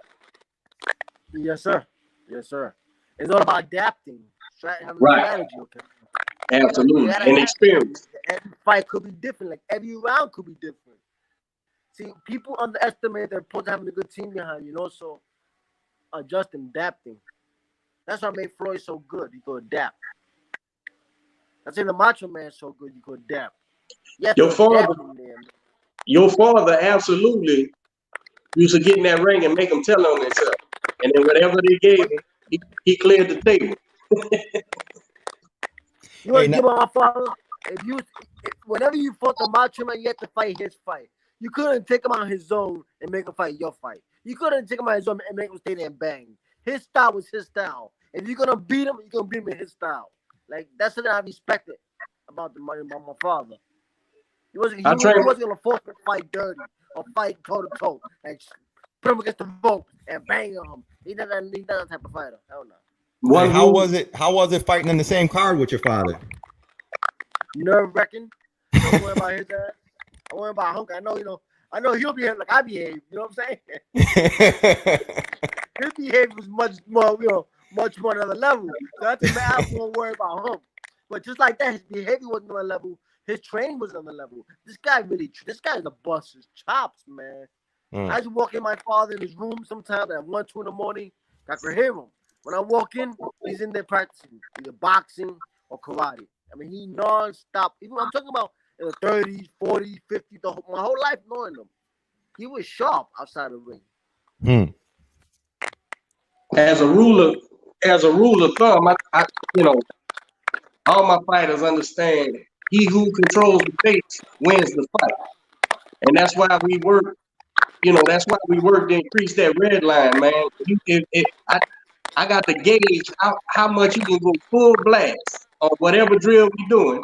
yes, sir. Yes, sir. It's all about adapting, having Right. strategy. Okay. Absolutely, gotta and have experience. every fight could be different. Like every round could be different. See, people underestimate their opponent having a good team behind you, and also adjusting, adapting. That's what made Floyd so good. You could adapt. That's why the Macho Man so good. You could adapt. You have Your to father, adapt in there. your father, absolutely used to get in that ring and make them tell on themselves, and then whatever they gave him, he cleared the table. You want Hey, to now, give my father? Whenever you fought the Macho Man, you had to fight his fight. You couldn't take him out his zone and make him fight your fight. You couldn't take him out his zone and make him stay there and bang. His style was his style. If you're gonna beat him, you're gonna beat him in his style. Like that's something I respected about my father. He wasn't I trained. gonna force him to fight dirty or fight toe to toe. Like put him against the rope and bang him. He's not that type of fighter. Hell no. hey, One how rule. was it? How was it fighting in the same card with your father? Nerve-wracking. I don't worry about his ass. I worry about Hunk. I know he'll behave like I behave. You know what I'm saying? His behavior was much more, much more another level. So that's the I won't worry about him. But just like that, his behavior was another level. His training was another level. This guy's a bust his chops, man. I just walk in my father in his room sometimes at 1, 2 in the morning. I can hear him. When I walk in, he's in there practicing either boxing or karate. I mean, he non-stop. Even I'm talking about in the 30s, 40s, 50s, my whole life knowing him. He was sharp outside the ring. As a rule of thumb, I all my fighters understand he who controls the pace wins the fight, and that's why we work. That's why we work to increase that red line, man. I got to gauge how much you can go full blast on whatever drill we're doing,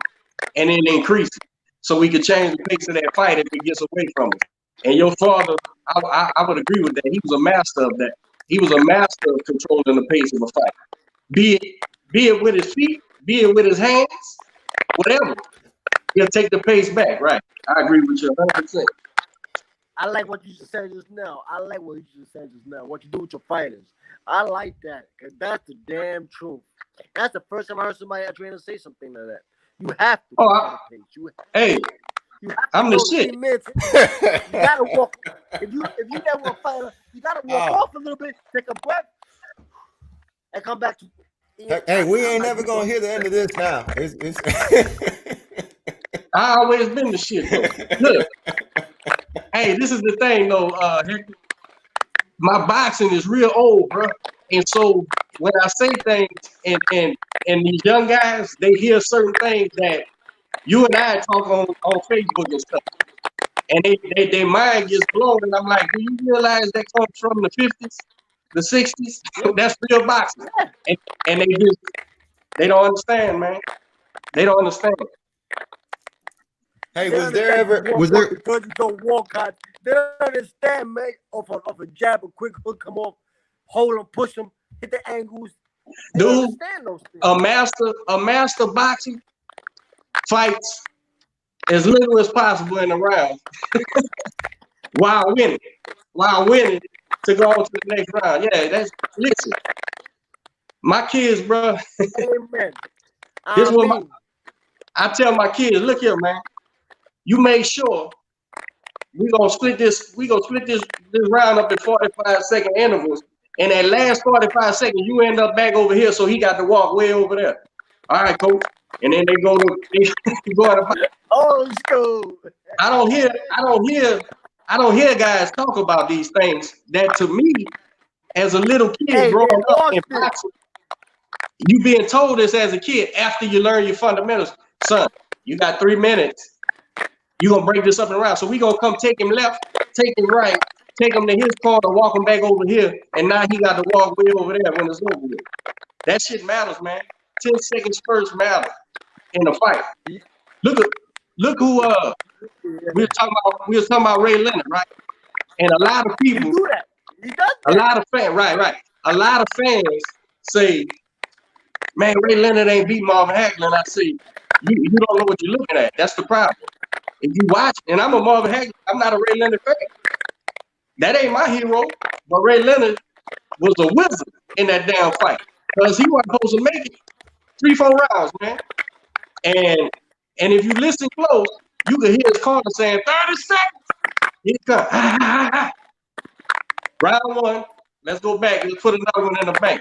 and then increase it so we can change the pace of that fight if it gets away from us. And your father, I would agree with that. He was a master of that. He was a master of controlling the pace of a fight. Be it with his feet, be it with his hands, whatever. He'll take the pace back, right? I agree with you 100%. I like what you just said just now. What you do with your fighters. I like that. Because that's the damn truth. That's the first time I heard somebody at trainer say something like that. You have to. Hey, you have to I'm the shit. 3 minutes. You gotta walk. If you never a fighter, you gotta walk off a little bit, take a breath, and come back to. Hey, we ain't never gonna hear the end of this now. I always been the shit though. Look, hey, this is the thing though, Hector. My boxing is real old, bro. And so when I say things and these young guys, they hear certain things that you and I talk on Facebook and stuff. And their mind gets blown. And I'm like, do you realize that comes from the 50s, the 60s? That's real boxing. And they don't understand, man. They don't understand. Hey, was there Because you don't walk out, they don't understand, man. Off a jab, a quick hook, come off, hold them, push them, hit the angles. They don't Dude, understand those things. a master boxing fights as little as possible in the round while winning to go on to the next round. Yeah, listen. My kids, bro. Amen. This was I tell my kids, look here, man. You make sure we gonna split this round up in 45-second intervals. And that last 45 seconds, you end up back over here, so he got to walk way over there. All right, coach. And then they go to Old school. I don't hear guys talk about these things that to me, as a little kid Hey, growing they up lost in it. boxing, you being told this as a kid after you learn your fundamentals. Son, you got 3 minutes. You're gonna break this up and around. So we gonna come take him left, take him right, take him to his corner, walk him back over here, and now he got to walk way over there when it's over with. That shit matters, man. 10 seconds first matter in the fight. Look who we were talking about Ray Leonard, right? And a lot of He people, do that. He does that. a lot of fans, right. A lot of fans say, man, Ray Leonard ain't beat Marvin Hagler. And I say, you don't know what you're looking at. That's the problem. If you watch, and I'm a Marvin Hagler, I'm not a Ray Leonard fan. That ain't my hero. But Ray Leonard was a wizard in that damn fight. Because he wasn't supposed to make it 3-4 rounds, man. And if you listen close, you can hear his corner saying, 30 seconds. Here it comes. Round 1. Let's go back. Let's put another one in the bank.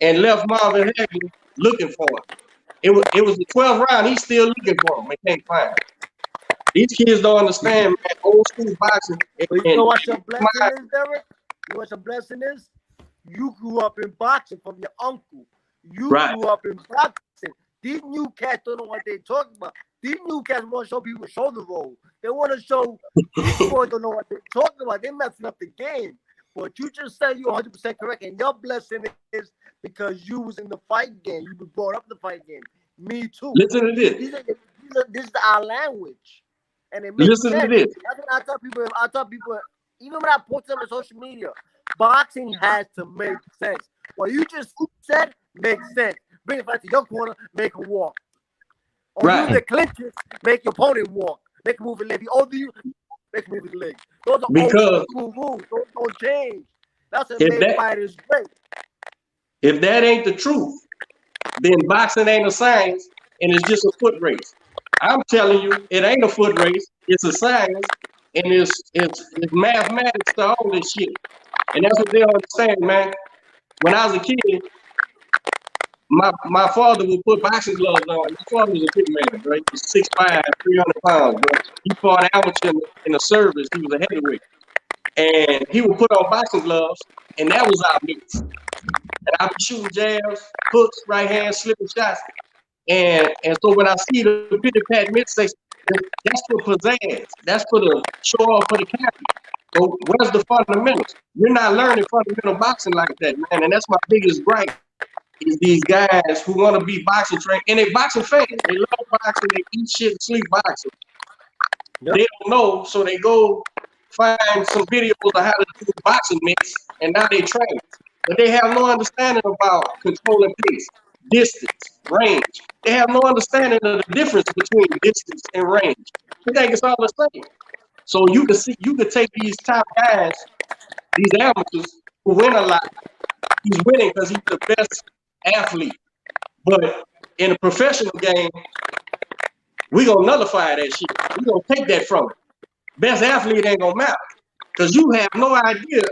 And left Marvin Hagler looking for him. It was the 12th round. He's still looking for him. They can't find him. These kids don't understand, man. Old school boxing. But you know what your blessing is, Derek? You know what your blessing is? You grew up in boxing from your uncle. You grew up in boxing. These new cats don't know what they're talking about. These new cats want to show people shoulder roll. They want to show these boys don't know what they're talking about. They're messing up the game. But you just said you're 100% correct. And your blessing is because you was in the fight game. You were brought up in the fight game. Me too. Listen to this. This is our language. And it makes Listen sense. to this. That's what I tell people, even when I post them on social media, boxing has to make sense. What you just said makes sense. Bring it back to your corner, make him walk. Or use the clinches, make your opponent walk. Make him move his leg. He older you, make him move his leg. Those are old school rules. Those don't change. That's what makes fighters great. If that ain't the truth, then boxing ain't a science and it's just a foot race. I'm telling you, it ain't a foot race. It's a science, and it's mathematics to all this shit. And that's what they don't understand, man. When I was a kid, my father would put boxing gloves on. My father was a big man, right? He was 6'5", 300 pounds, bro. He fought amateur in the service. He was a heavyweight. And he would put on boxing gloves, and that was our mix. And I'd be shooting jabs, hooks, right hand, slipping shots. And so when I see the pity pat midsection, that's for pizzazz. That's for the show off for the camera. So where's the fundamentals? You're not learning fundamental boxing like that, man. And that's my biggest gripe is these guys who want to be boxing trained. And they boxing fans. They love boxing. They eat shit and sleep boxing. Yep. They don't know, so they go find some videos of how to do the boxing mix, and now they train. But they have no understanding about controlling pace, distance, range. They have no understanding of the difference between distance and range. They think it's all the same. So you can take these top guys, these amateurs who win a lot. He's winning because he's the best athlete. But in a professional game, we gonna nullify that shit. We gonna take that from him. Best athlete ain't gonna matter because you have no idea.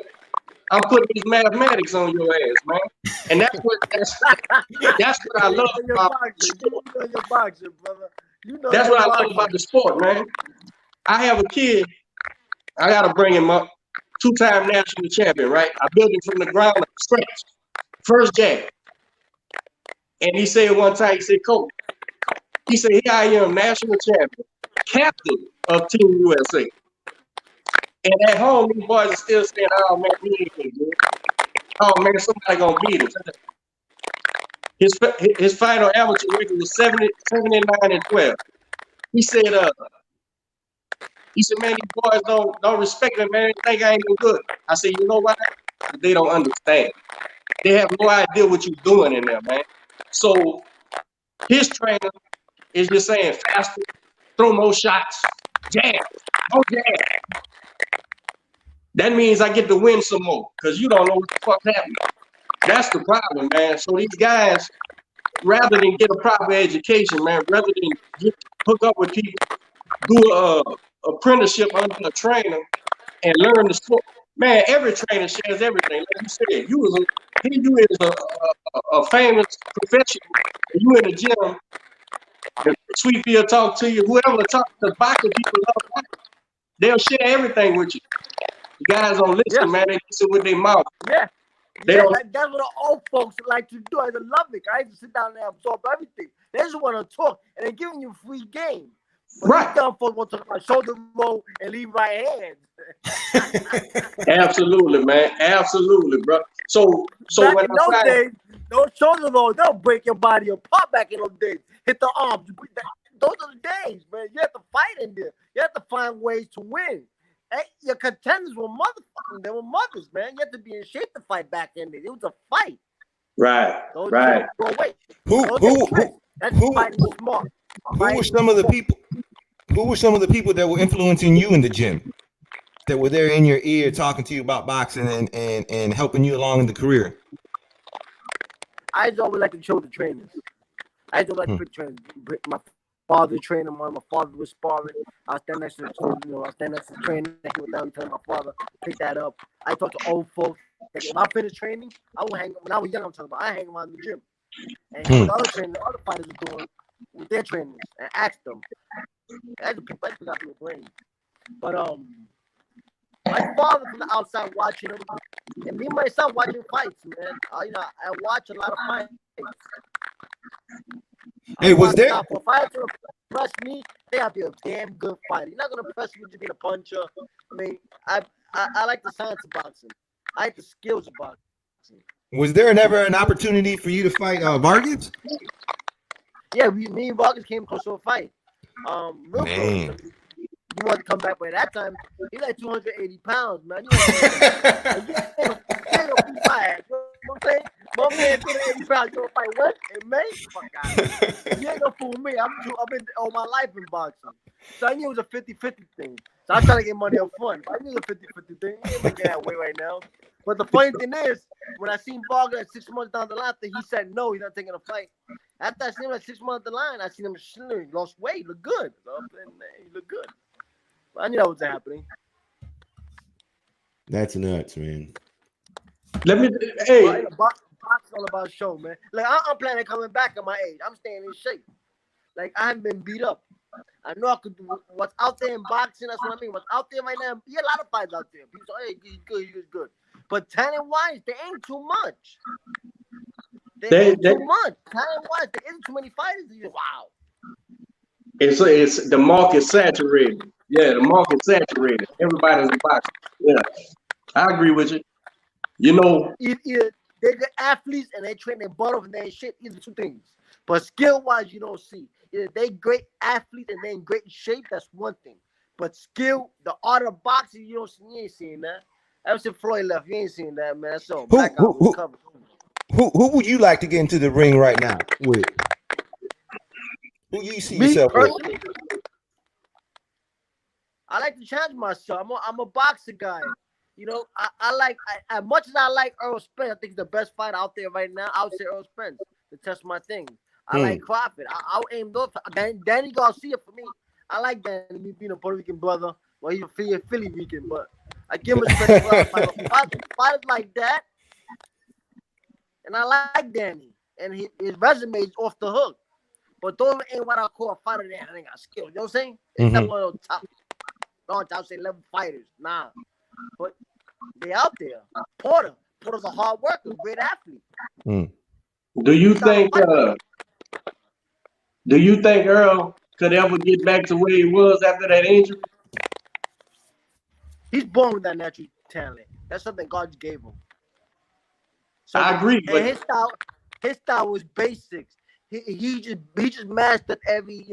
I'm putting these mathematics on your ass, man. And that's what I love about boxing, brother. That's what I love about the sport, man. I have a kid. I gotta bring him up. 2-time national champion, right? I built him from the ground up, scratch. First jab. And he said one time, he said, Coach, he said, here I am, national champion, captain of Team USA. And at home, these boys are still saying, oh, man, he ain't gonna do it. Oh, man, somebody gonna beat him. His final amateur record was 79-12. He said, man, these boys don't respect me, man. They think I ain't no good. I said, you know what? They don't understand. They have no idea what you're doing in there, man. So his trainer is just saying faster, throw more shots, jab, no jab. That means I get to win some more because you don't know what the fuck's happening. That's the problem, man. So these guys, rather than get a proper education, man, rather than hook up with people, do a apprenticeship under a trainer and learn the sport. Man, every trainer shares everything. Like you said, you is a famous professional. You in the gym, the Sweetfield talk to you, whoever talk to boxing people love boxing. They'll share everything with you. You guys don't listen, man. They listen with their mouth. Yeah. They Yeah, don't. that's what the old folks like to do. I love it. I used to sit down there and absorb everything. They just want to talk, and they're giving you free game. But Right. these dumb folks want to talk about shoulder roll and leave right hand. Absolutely, man. Absolutely, bro. So Back when in I those find days, those shoulder rolls, they'll break your body apart back in those days. Hit the arms. Those are the days, man. You have to fight in there. You have to find ways to win. Hey, your contenders were motherfucking. They were mothers, man. You have to be in shape to fight back in there. It was a fight. right, Those right. Go away. That's who fighting smart. who were some of the people? Who were some of the people that were influencing you in the gym? That were there in your ear talking to you about boxing and helping you along in the career? I just always like to show the trainers. I just like to pick trainers. My father trained him. My father was sparring. I was standing next to the trainer. He was down telling my father, pick that up. I talk to old folks. Like, if I finish training, I would hang. When I was young, I'm talking about. I hang around the gym and hear what the other trainers, the other fighters are doing with their trainers and ask them. That's the people that got to a brain. But my father from the outside watching him, and me myself watching fights, man. I watch a lot of fights. Hey, was there? For a fighter to impress me, they have to be a damn good fighter. You're not gonna impress me to be a puncher. I mean, I like the science of boxing. I like the skills of boxing. Was there never an opportunity for you to fight Vargas? Yeah, me and Vargas came close to a fight. Real close. You want to come back, but at that time, he's like 280 pounds, man. You ain't gonna fight. You know what I'm saying? My man 280 pounds, you gonna fight what? In May? Fuck out. You ain't gonna fool me. I've been all my life in boxing. So I knew it was a 50-50 thing. So I was trying to get money up front. I knew it was a 50-50 thing. He ain't making that way right now. But the funny thing is, when I seen Vargas at 6 months down the line, he said no, he's not taking a fight. After I seen him at 6 months down the line, I seen him he lost weight, look good. He looked good. I knew that was happening. That's nuts, man. Hey. Boxing all about show, man. Like I'm planning on coming back at my age. I'm staying in shape. Like I haven't been beat up. I know I could do what's out there in boxing. That's what I mean. What's out there right now? Yeah, a lot of fights out there. People say, hey, he's good. But talent-wise, there ain't too much. There ain't too much. Talent-wise, there isn't too many fighters. Wow. It's the market saturated. Yeah, the market saturated. Everybody's a boxer. Yeah, I agree with you. You know, either they're good athletes and they train their butt off and they ain't shit. Either two things. But skill-wise, you don't see. Either they great athletes and they in great shape. That's one thing. But skill, the art of boxing, you ain't seeing that. Ever since Floyd left, you ain't seen that, man. That's all. Who would you like to get into the ring right now with? Who you see yourself personally, with? I like to challenge myself. I'm a boxer guy. You know, I like as much as I like Earl Spence. I think he's the best fighter out there right now. I would say Earl Spence to test my thing. I like Crawford. I'll aim those. Danny Garcia for me. I like Danny, me being a Puerto Rican brother. Well, he's a Philly Rican, but I give him respect for fighters like that. And I like Danny, and his resume is off the hook. But those ain't what I call a fighter that ain't got skill. You know what I'm saying? It's not one of those top say level fighters. Nah. But they out there. Porter's a hard worker, great athlete. Do you think Earl could ever get back to where he was after that injury? He's born with that natural talent. That's something God gave him. So I agree. And his style was basics. He just mastered every,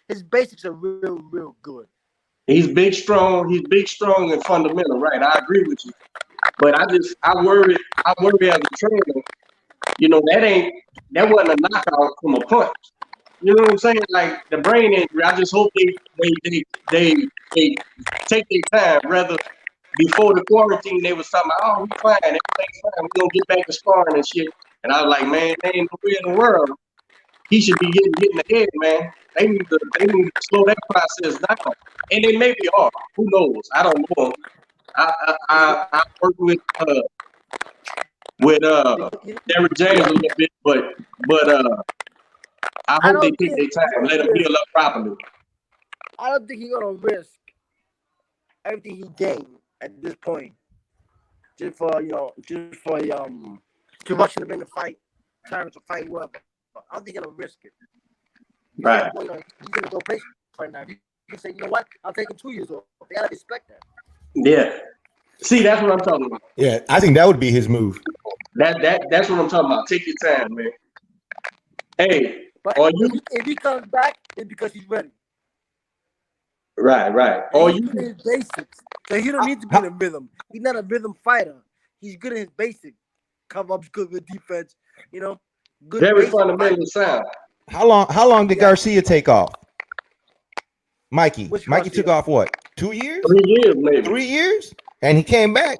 his basics are real good. He's big, strong, and fundamental, right? I agree with you. But I worry as a trainer, that wasn't a knockout from a punch. You know what I'm saying? Like the brain injury, I just hope they take their time. Rather, before the quarantine, they was talking about, oh, we fine, everything's fine, we gonna get back to sparring and shit. And I was like, man, they ain't no way in the world he should be getting hit in the head, man. They need to slow that process down. And they maybe are. Who knows? I don't know him. I work with Derrick James a little bit, but I I hope they don't take think their time, let them heal up properly. I don't think he's gonna risk everything he gained at this point just for to rush him in the fight, trying to fight whoever. I don't think he's gonna risk it. Right. He's gonna go play right now. He can say, you know what, I'll take him 2 years old. They gotta respect that. Yeah. See, that's what I'm talking about. Yeah, I think that would be his move. That's what I'm talking about. Take your time, man. Hey, But are you if he comes back, it's because he's ready. right? And Are he's you good at his basics. So he don't need to be in a rhythm. He's not a rhythm fighter. He's good at his basic. Come up good with defense, good very basic fundamental sound? How long did Yeah. Garcia take off? Mikey Which took Garcia? off what? 2 years? 3 years, maybe. 3 years? And he came back.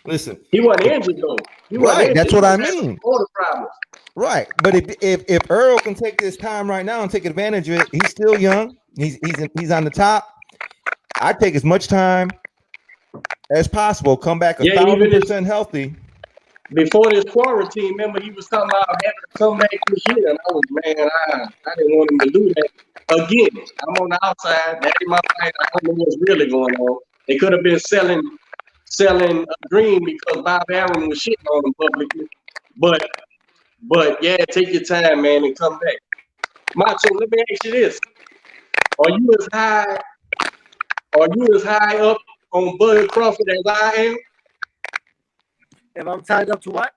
Listen. He wasn't injured though. He wasn't Right, injured. that's He what I just had some mean. motor problems. Right, but if Earl can take this time right now and take advantage of it, he's still young. He's on the top. I'd take as much time as possible. Come back 1,000% healthy. Before this quarantine, remember he was talking about having to come back this year, and I didn't want him to do that. Again, I'm on the outside. That ain't my fight. I don't know what's really going on. They could have been selling a dream because Bob Arum was shitting on him publicly. But yeah, take your time, man, and come back. Macho, let me ask you this: Are you as high up on Bud Crawford as I am? If I'm tied up to what?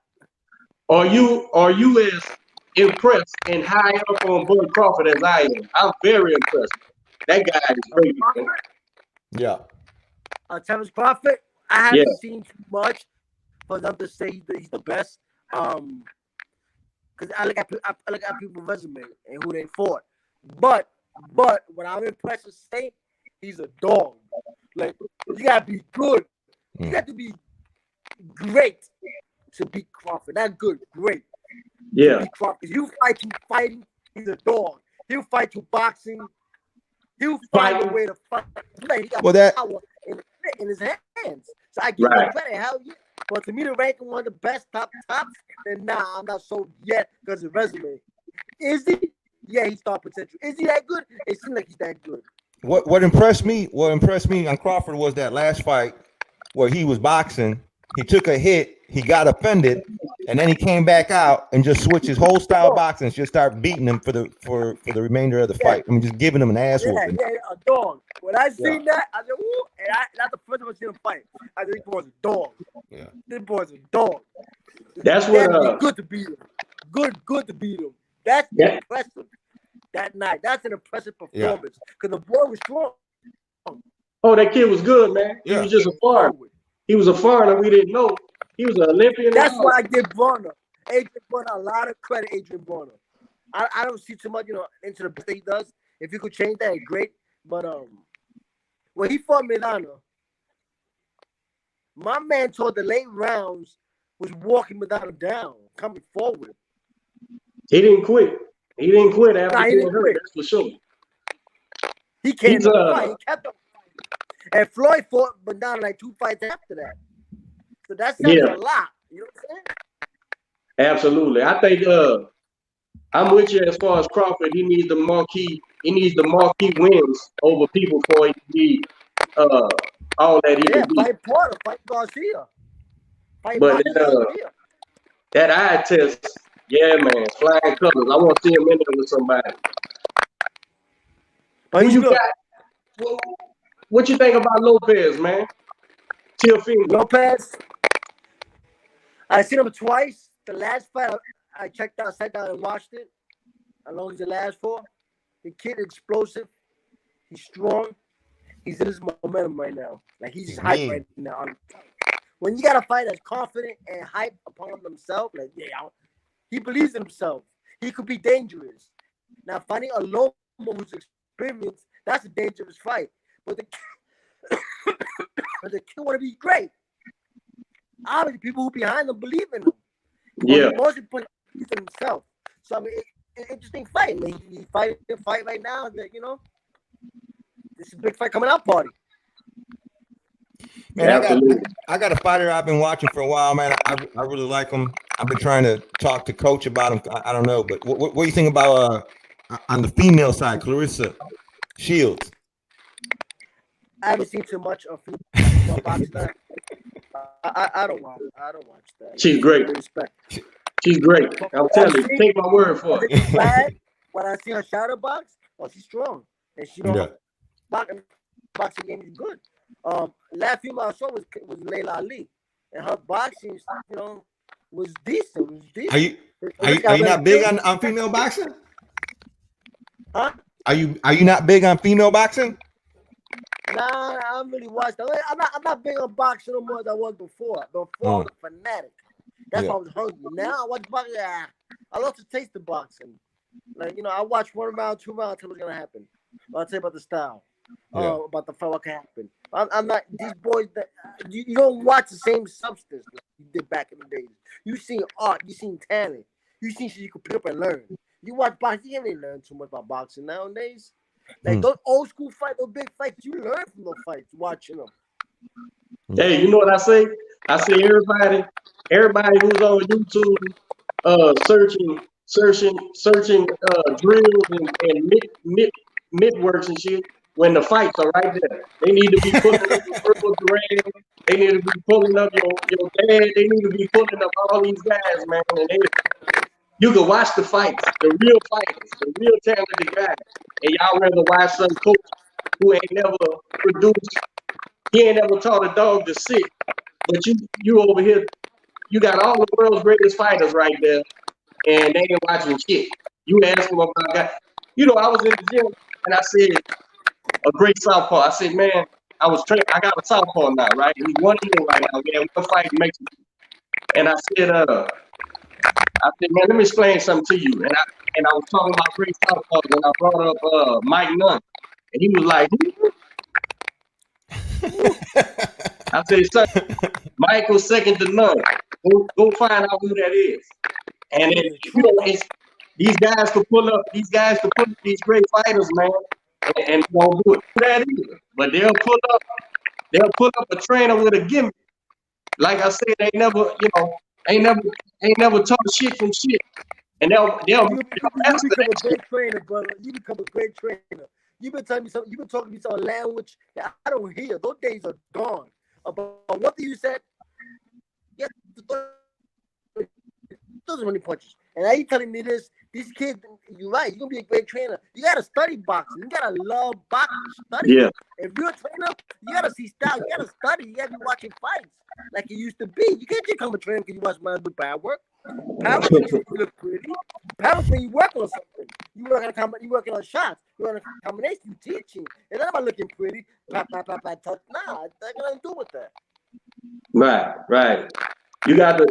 Are you as impressed and high up on Bud Crawford as I am? I'm very impressed. That guy is great. Man. Yeah. Terrence Crawford, I haven't seen too much for them to say he's the best. Because I look at people's resume and who they fought. But what I'm impressed with saying, he's a dog. Like, you gotta be good. You got to be great to beat Crawford. Not good, great. Yeah. Beat Crawford. You fight you fighting, he's a dog. He'll fight you boxing. He'll find a way to fight. He got power in his hands. So I give him credit. Hell yeah. But to me, to rank him one of the best tops, then nah, I'm not sold yet because of resume. Is he? Yeah, he's star potential. Is he that good? It seems like he's that good. What impressed me on Crawford was that last fight where he was boxing. He took a hit, he got offended, and then he came back out and just switched his whole style of boxing and just start beating him for the remainder of the fight. I mean, just giving him an ass whooping. Yeah, a dog. When I seen that, I said, "Ooh!" And that's the first time I seen him fight. I said, "This boy's a dog. Yeah, this boy's a dog." That's what. Good to beat him. Good to beat him. That's impressive. That night, that's an impressive performance because the boy was strong. Oh, that kid was good, man. He was just a foreigner. He was a foreigner. We didn't know. He was an Olympian. That's why I give Bronner, Adrian Bronner, a lot of credit. Adrian Bronner. I don't see too much, into the best he does. If you could change that, great. But when he fought Milano, my man told the late rounds was walking Milano down, coming forward. He didn't quit. He didn't quit after getting hurt. That's for sure. He came to fight. He kept up. And Floyd fought Milano like 2 fights after that. So that says a lot. You know what I'm saying? Absolutely. I think I'm with you as far as Crawford. He needs the marquee wins over people for it to be all that he can be. Fight Porter, fight Garcia. But that eye test, man, flying colors. I want to see him in there with somebody. But who you got? What you think about Lopez, man? Teofimo. Lopez. I seen him twice. The last fight I checked out, sat down and watched it. How long as the last for? The kid explosive. He's strong. He's in his momentum right now. Like he's hyped right now. When you got a fight that's confident and hyped upon himself, like he believes in himself. He could be dangerous. Now finding a Loma who's experienced, that's a dangerous fight. But the kid want to be great. Obviously, people who behind him believe in him. Yeah. Most important, he believes in himself. So I mean, interesting fight. Like, he fight right now. That this is a big fight coming out party. Man, Absolutely. I got a fighter I've been watching for a while, man. I really like him. I've been trying to talk to coach about him. I don't know, but what do you think about on the female side, Clarissa Shields? I haven't seen too much of female boxing. I don't watch that. She's great. Respect. She's great. I'm telling you, take my word for it. Glad when I see her shadow box, she's strong and she don't boxing game is good. Last female I saw was Layla Ali, and her boxing, was decent. Are you not big on female boxing? Huh? Are you not big on female boxing? Nah, I don't really watch that. I'm not big on boxing no more than I was before. Before I was a fanatic. That's why I was hungry. Now I watch boxing. I love to taste the boxing. Like, I watch 1 round, 2 rounds, tell what's gonna happen. I'll tell you about the style. About the fight, what can happen. I'm not these boys that you don't watch the same substance like you did back in the days. You seen art, you seen talent, you seen shit you could pick up and learn. You watch boxing, you ain't learn too much about boxing nowadays. Like those old school fights, those big fights, you learn from those fights watching them. Hey, you know what I say? I say everybody who's on YouTube, searching drills and mid works and shit. When the fights are right there, they need to be pulling up your Purple Duran. They need to be pulling up your dad. They need to be pulling up all these guys, man. And you can watch the fights, the real fighters, the real talented guys. And y'all rather watch some coach who ain't never produced. He ain't never taught a dog to sit. But you over here, you got all the world's greatest fighters right there, and they ain't watching shit. You ask them about guys. I was in the gym and I said, a great southpaw. I said, man, I got a southpaw now, right? He's 1 year right now. We had one fight in Mexico. And I said, man, let me explain something to you. And I was talking about great southpaws, and I brought up Mike Nunn. And he was like, I said, son, Mike was second to none. Go find out who that is. And then, these guys could pull up these great fighters, man, and won't do it that either. But they'll pull up a trainer with a gimmick. Like I said, ain't never taught shit from shit. And they'll you become a great trainer, brother. You become a great trainer. You've been telling me something. You've been talking to me some language that I don't hear. Those days are gone. But what you said? Yeah, those are many punches. And now you telling me this? These kids, you're right. You're gonna be a great trainer. You gotta study boxing. You gotta love boxing. Study. Yeah. If you're a trainer, you gotta see style. You gotta study. You gotta be watching fights like it used to be. You can't just become a trainer because you watch man do power work. Power work makes you look pretty. Power work when you work on something. You working on shots. You working on combination. You teaching. It's not about looking pretty. Touch. Nah, that got nothing to do with that. Right. You got to.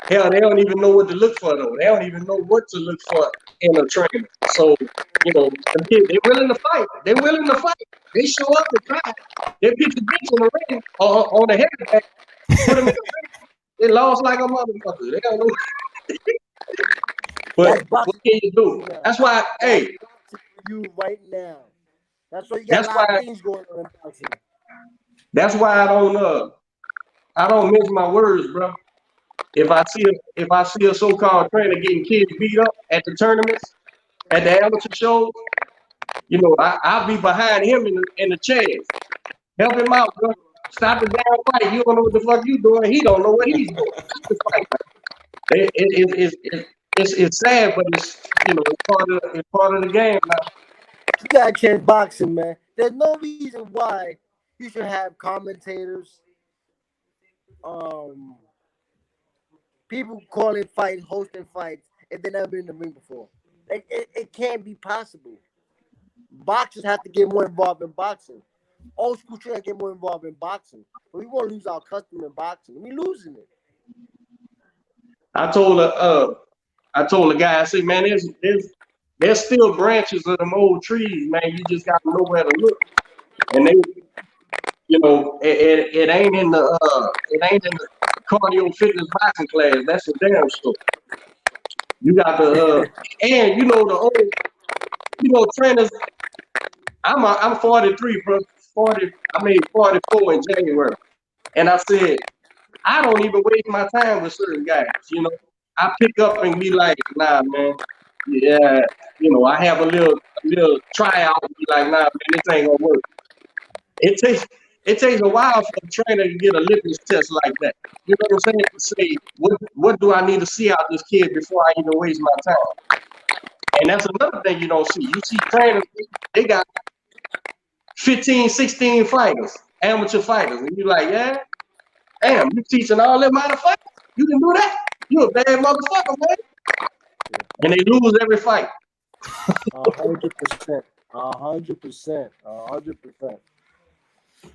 Hell, they don't even know what to look for though. They don't even know what to look for in a trainer. So, the kids, they're willing to fight. They show up and try. They pick the bitch in the ring on the head. Put them in the ring. They lost like a motherfucker. They don't know. But what can you do? That's why, hey. You right now. That's why you got a lot of things going on in boxing. That's why I don't mince my words, bro. If I see a so-called trainer getting kids beat up at the tournaments, at the amateur shows, I'll be behind him in the chairs. Help him out, bro. Stop the damn fight. You don't know what the fuck you doing. He don't know what he's doing. Stop the fight. It's sad, but it's part of the game now. You gotta change boxing, man. There's no reason why you should have commentators, people calling fights, hosting fights, if they've never been in the ring before. It can't be possible. Boxers have to get more involved in boxing. Old school trainers get more involved in boxing. But we won't lose our custom in boxing. We're losing it. I told the guy, I said, man, there's still branches of them old trees, man. You just gotta know where to look. And they, it ain't in the cardio fitness boxing class. That's a damn sure. You got and the old, trainers. I'm 43, bro. 40. I made 44 in January, and I said I don't even waste my time with certain guys. I pick up and be like, nah, man. Yeah, I have a little tryout and be like, nah, man, this ain't gonna work. It takes a while for a trainer to get a litmus test like that. You know what I'm saying? To say, what do I need to see out this kid before I even waste my time? And that's another thing you don't see. You see trainers, they got 15, 16 fighters, amateur fighters, and you're like, yeah, damn, you teaching all them out of fighters? You can do that? You a bad motherfucker, man. And they lose every fight. 100%. 100%. 100%.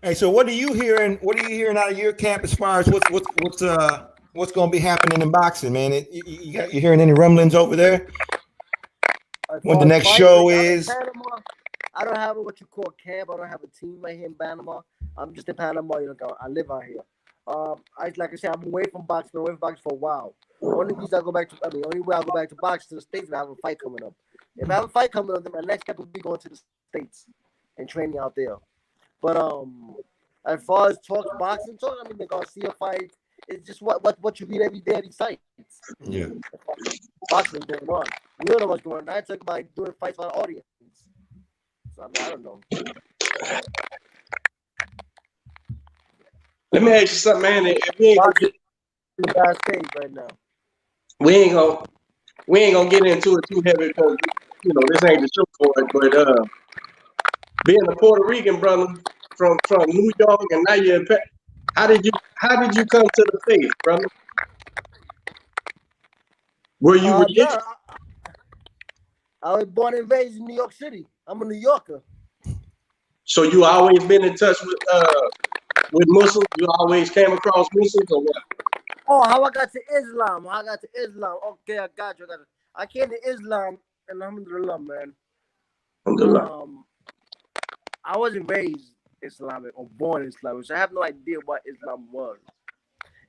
Hey, so what are you hearing? What are you hearing out of your camp as far as what's going to be happening in boxing, man? You hearing any rumblings over there? When the next show is? Panama, I don't have what you call camp. I don't have a team right here in Panama. I'm just in Panama. I live out here. Like I said, I'm away from boxing. For a while. Only way I go back to boxing to the States if I have a fight coming up. If I have a fight coming up, then my next step will be going to the States and training out there. But as far as boxing talk, I mean the Garcia fight, it's just what you read every day at these sites. Yeah. Boxing going on. We don't know what's going on. I talk about doing fights for the audience. So I don't know. Let me ask you something, man. Right now. We ain't gonna get into it too heavy because this ain't the show for it. But being a Puerto Rican brother from New York, and now you're how did you come to the faith, brother? Were you religious? I was born and raised in New York City. I'm a New Yorker. So you always been in touch with Muslims? You always came across Muslims or what? Oh, how I got to Islam? Okay, I got you. I came to Islam, and alhamdulillah, man. Alhamdulillah. I wasn't raised Islamic or born Islamic, so I have no idea what Islam was.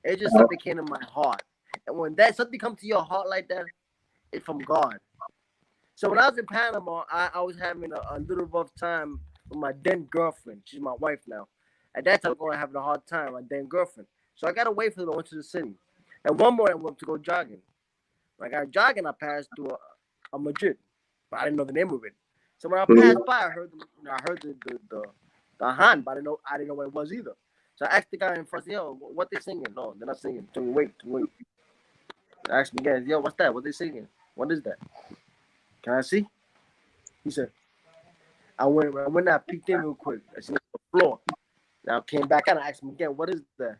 It's just something came to my heart. And when something comes to your heart like that, it's from God. So when I was in Panama, I was having a little rough time with my then girlfriend. She's my wife now. At that time, I was having a hard time with my then girlfriend. So I got away from her and went to the city. And one morning, I went to go jogging. When I got jogging, I passed through a masjid, but I didn't know the name of it. So when I passed by, I heard the Han, but I didn't know what it was either. So I asked the guy in front, yo, what they singing? No, they're not singing. So wait. I asked the guy, yo, what's that? What they singing? What is that? Can I see? He said, I went and I peeked in real quick. I seen the floor. Now I came back out and I asked him again, what is that?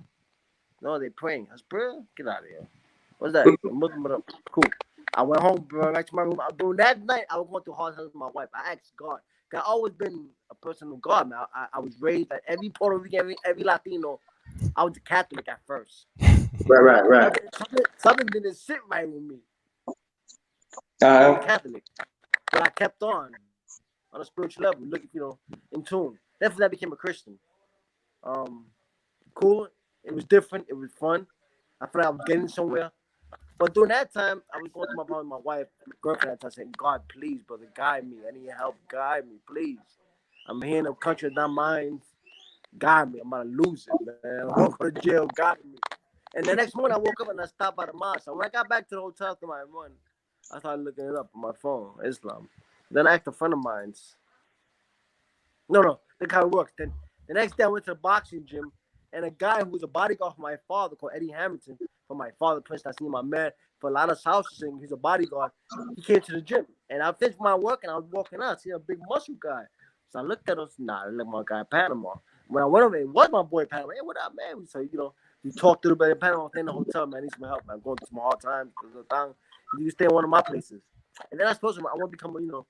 No, they praying. I said, prayer? Get out of here. What's that? Muslim. Cool. I went home, bro, back to my room. During that night, I was going through hard times with my wife. I asked God. I've always been a person of God, man. I was raised at every Puerto Rican, every Latino. I was a Catholic at first. Right. Something didn't sit right with me. I was Catholic. But I kept on a spiritual level, looking, in tune. Definitely I became a Christian. Cool. It was different. It was fun. I felt like I was getting somewhere. But during that time, I was going to my mom, my wife, my girlfriend at the time, saying, God, please, brother, guide me. I need your help. Guide me, please. I'm here in a country that's not mine. Guide me. I'm about to lose it, man. I'm going to go to jail. Guide me. And the next morning, I woke up and I stopped by the mosque. So when I got back to the hotel after my run, I started looking it up on my phone, Islam. Then I asked a friend of mine. No, look how it works. Then the next day, I went to the boxing gym, and a guy who was a bodyguard for my father called Eddie Hamilton, for my father, Prince Nassim, my man, for a lot of houses, and he's a bodyguard. He came to the gym, and I finished my work, and I was walking out, see a big muscle guy. So I looked at him, I looked at my guy Panama. When I went over, it was my boy Panama. Hey, what up, man? So, we talked a little bit in Panama, staying in the hotel, man. I need some help, man. I'm going through some hard times. You stay in one of my places. And then I supposed to, I want to become, you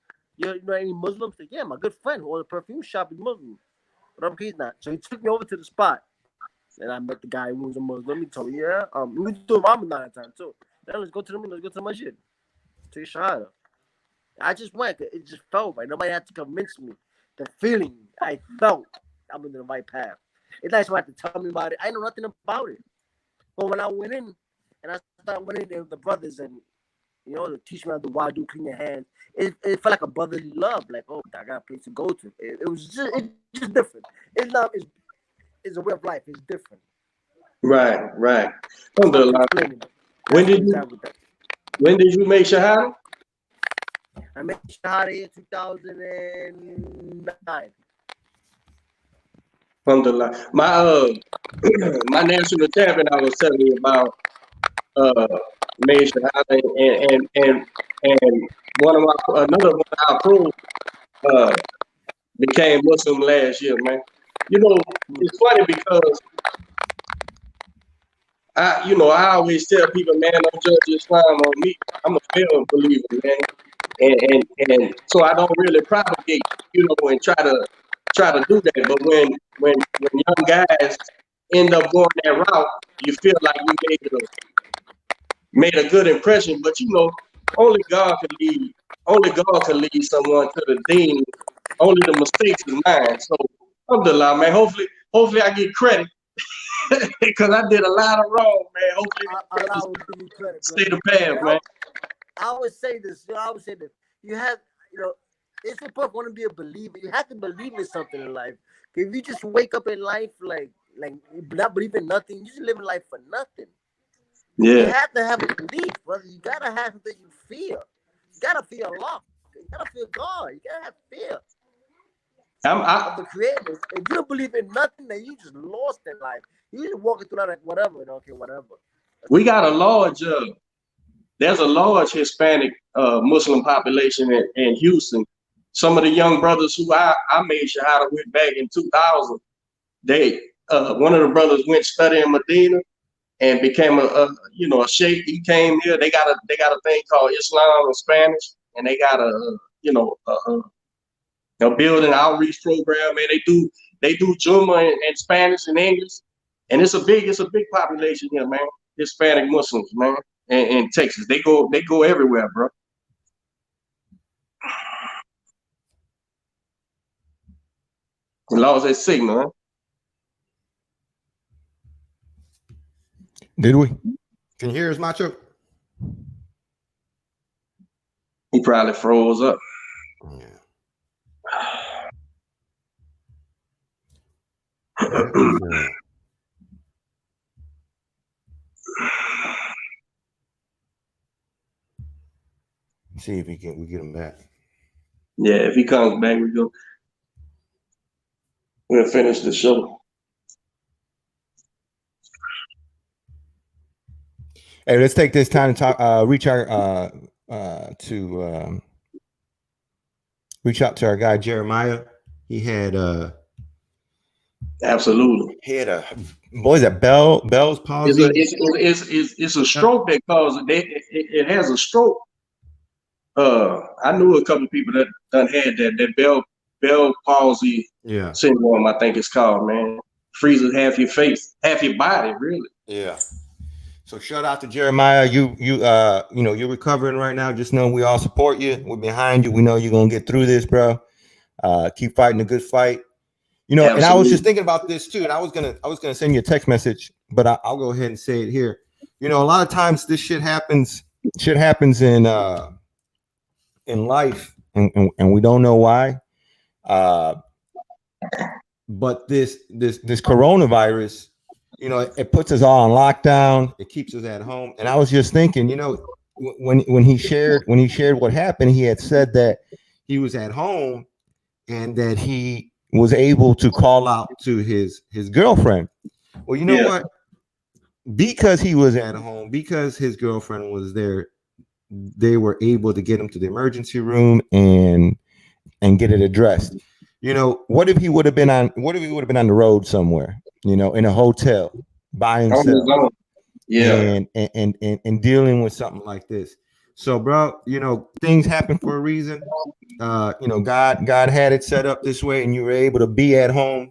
know any Muslims? Like, yeah, my good friend who owns a perfume shop is Muslim. But he's not. So he took me over to the spot. And I met the guy who was a Muslim. He told me, yeah, we was doing Ramadan at the time too. Then let's go to the masjid. Take a shahada. I just went. It just felt right. Nobody had to convince me. The feeling I felt, I'm in the right path. It's like someone had to tell me about it. I know nothing about it. But when I went in, and I started went in there with the brothers, and You know, to teach me how to do clean your hands. It felt like a brotherly love. Like, oh, I got a place to go to. It's just different. It's a way of life. It's different. Right. It's hard to Alhamdulillah. explain it. When That's where did it's you at with that. when did you make Shahada? I made Shahada in 2009. Alhamdulillah. My national champion I was telling you about uh made Shahada and another one of our pros uh became Muslim last year, man. You know, it's funny because I always tell people, man, don't judge Islam on me. I'm a failed believer, man. And so I don't really propagate, and try to do that. But when young guys end up going that route, you feel like you made a good impression. But only God can lead. Only God can lead someone to the deen. Only the mistakes is mine. So alhamdulillah, man. Hopefully I get credit because I did a lot of wrong, man. Hopefully Allah will give you credit, stay brother. the path, man. I always say this. I always say this. You have, it's important want to be a believer. You have to believe in something in life. If you just wake up in life like not believing nothing, you just living life for nothing. You Yeah. have to have a belief, brother. You gotta have something you fear. You gotta fear Allah. You gotta fear God. You gotta have fear of the Creator. If you don't believe in nothing, then you just lost in life. You just walking through that like whatever. Okay, whatever. We got there's a large Hispanic Muslim population in Houston. Some of the young brothers who I made Shahada with back in 2000, one of the brothers went study in Medina and became a sheikh. He came here. They got a thing called Islam in Spanish, and they got a building outreach program. Man, they do Juma in Spanish and English, and it's a big population here, man. Hispanic Muslims, man, in Texas. They go everywhere, bro. Lost that signal, huh? Did we? Can you hear us, Macho? He probably froze up. Yeah. See if we get him back. Yeah, if he comes back, we'll finish the show. Hey, let's take this time to talk. Reach out to our guy Jeremiah. He had Absolutely. He had what is that? Bell's palsy. It's a stroke that causes it has a stroke. I knew a couple of people that done had that Bell palsy syndrome. I think it's called, man. Freezes half your face, half your body, really. Yeah. So shout out to Jeremiah. You're recovering right now. Just know we all support you. We're behind you. We know you're gonna get through this, bro. Keep fighting a good fight. Absolutely. And I was just thinking about this too. And I was gonna send you a text message, but I'll go ahead and say it here. A lot of times this shit happens. Shit happens in life, and we don't know why. But this coronavirus, it puts us all on lockdown. It keeps us at home. And I was just thinking, when he shared what happened, he had said that he was at home and that he was able to call out to his girlfriend. Well, you know what? Because he was at home, because his girlfriend was there, they were able to get him to the emergency room and get it addressed. What if he would have been on the road somewhere, in a hotel by himself, and dealing with something like this? So, bro, things happen for a reason. God had it set up this way, and you were able to be at home.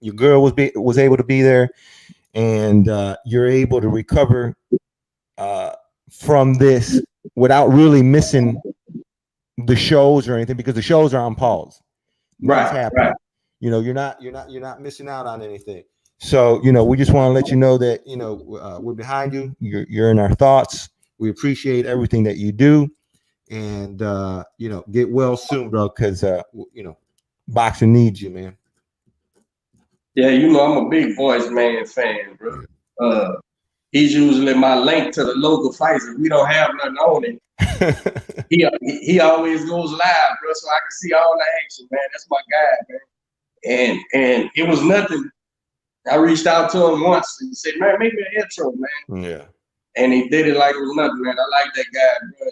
Your girl was able to be there, and you're able to recover from this without really missing the shows or anything, because the shows are on pause. Nothing's happening. Right. You're not missing out on anything. So, we just want to let you know that, we're behind you. You're in our thoughts. We appreciate everything that you do, and get well soon, bro. Because boxing needs you, man. Yeah, I'm a big Voice Man fan, bro. He's usually my link to the local fights. If we don't have nothing on it, he always goes live, bro, so I can see all the action, man. That's my guy, man. And it was nothing. I reached out to him once and said, man, make me an intro, man. Yeah. And he did it like it was nothing, man. I like that guy, bro.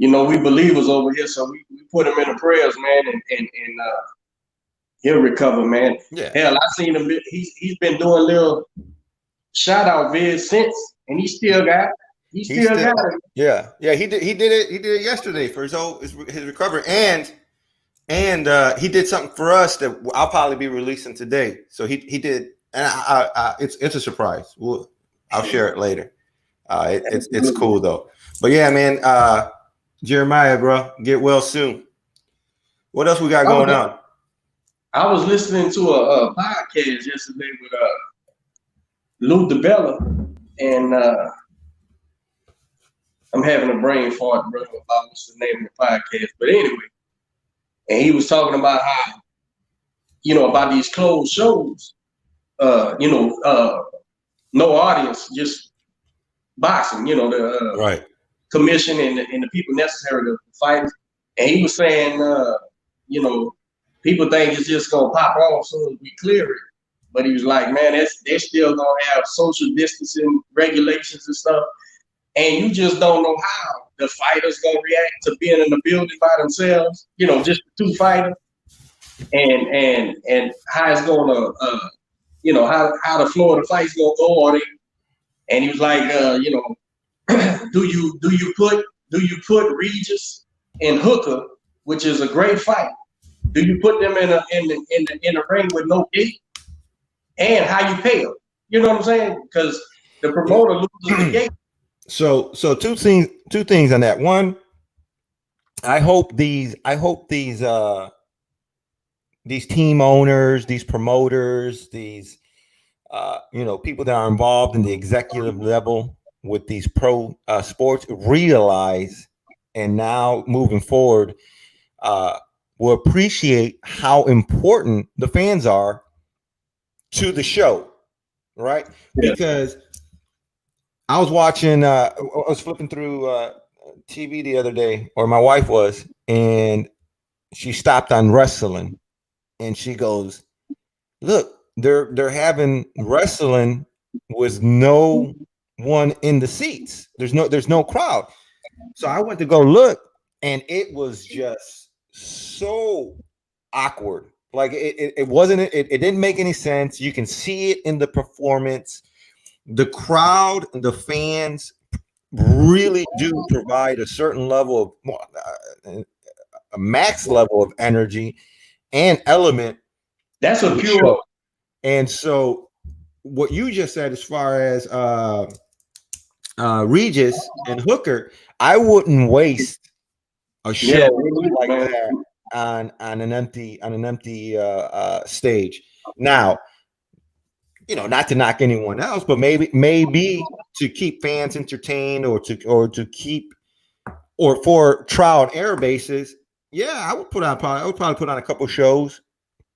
And we believers over here, so we put him in the prayers, man, and he'll recover, man. Yeah. Hell, I seen him. He's been doing little shout out vids since, and he still got it. He still got it. Yeah. He did it yesterday for his recovery, and he did something for us that I'll probably be releasing today. So he did, and it's a surprise. I'll share it later. It's cool though. But yeah, man. Jeremiah, bro, get well soon. What else we got going on? I was listening to a podcast yesterday with Lou DeBella, and I'm having a brain fart, bro, about what's the name of the podcast. But anyway, and he was talking about how, about these closed shows, no audience, just boxing, the right. commission and the people necessary to fight. And he was saying, people think it's just gonna pop off as soon as we clear it. But he was like, man, they're still gonna have social distancing regulations and stuff. And you just don't know how the fighters gonna react to being in the building by themselves, just the two fighters. And how it's gonna how the flow of the fight's gonna go. And he was like, do you put Regis and Hooker, which is a great fight? Do you put them in a ring with no gate? And how you pay them? You know what I'm saying? Because the promoter loses the gate. So two things on that. One, I hope these team owners, these promoters, these people that are involved in the executive level with these pro sports realize, and now moving forward, will appreciate how important the fans are to the show, right? Yeah. Because I was watching, I was flipping through TV the other day, or my wife was, and she stopped on wrestling, and she goes, "Look, they're having wrestling with no one in the seats. There's no crowd." So I went to go look, and it was just so awkward. Like it wasn't. It didn't make any sense. You can see it in the performance. The crowd, the fans really do provide a certain level of a max level of energy and element. That's a pure. Show. And so what you just said, as far as Regis and Hooker, I wouldn't waste a show like that on an empty stage. Now, not to knock anyone else, but maybe to keep fans entertained, or for trial and error basis. Yeah, I would probably put on a couple shows,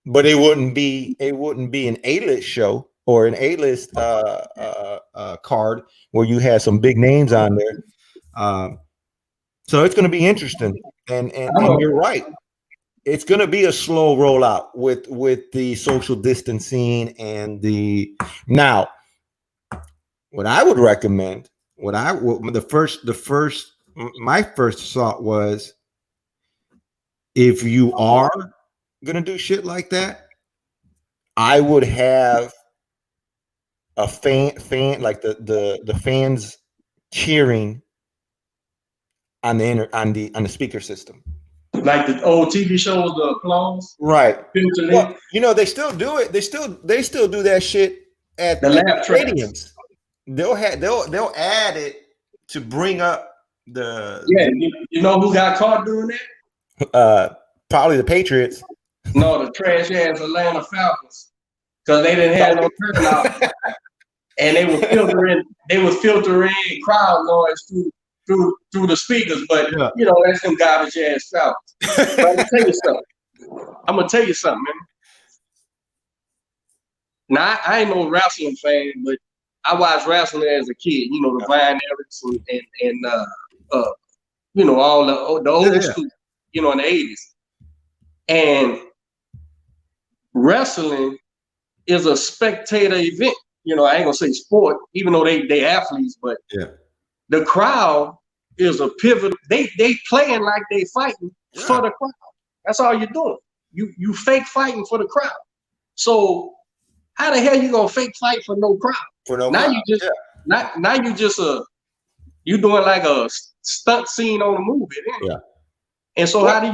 but it wouldn't be an A-list show or an A-list card where you have some big names on there. So it's going to be interesting, and you're right. It's going to be a slow rollout with the social distancing and now. What I would recommend, my first thought was, if you are going to do shit like that, I would have a fan like the fans cheering on the speaker system. Like the old TV shows, the applause, right? Well, they still do it. They still do that shit at the lab stadiums. They'll add it to bring up the. Yeah, you know who got caught doing that? Probably the Patriots. No, the trash ass Atlanta Falcons, because they didn't have no turnout. and they were filtering crowd noise through the speakers. But Yeah. you know, that's them garbage ass crowds. But I'm gonna tell you something, man. Now I ain't no wrestling fan, but I watched wrestling as a kid. You know, the Brian Erics and you know, all the old school, you know, in the 80s. And wrestling is a spectator event. You know, I ain't gonna say sport, even though they athletes, but the crowd is a pivot. They playing like they fighting for the crowd. That's all you're doing. You fake fighting for the crowd. So how the hell you gonna fake fight for no crowd? Now you just you doing like a stunt scene on a movie. And so how do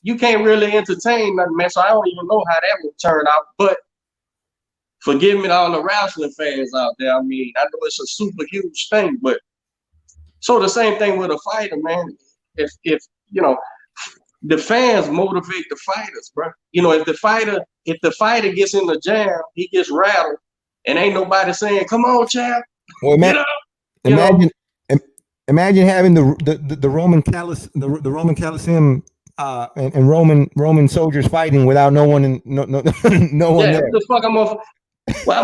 you can't really entertain nothing, man. So I don't even know how that would turn out. But forgive me to all the wrestling fans out there. I mean, I know it's a super huge thing, but so the same thing with a fighter, man. If you know, the fans motivate the fighters, bro. You know, if the fighter gets in the jam, he gets rattled, and ain't nobody saying, "Come on, champ." Well, imagine having the Roman Colosseum and Roman soldiers fighting without no one no one there. What the fuck I'm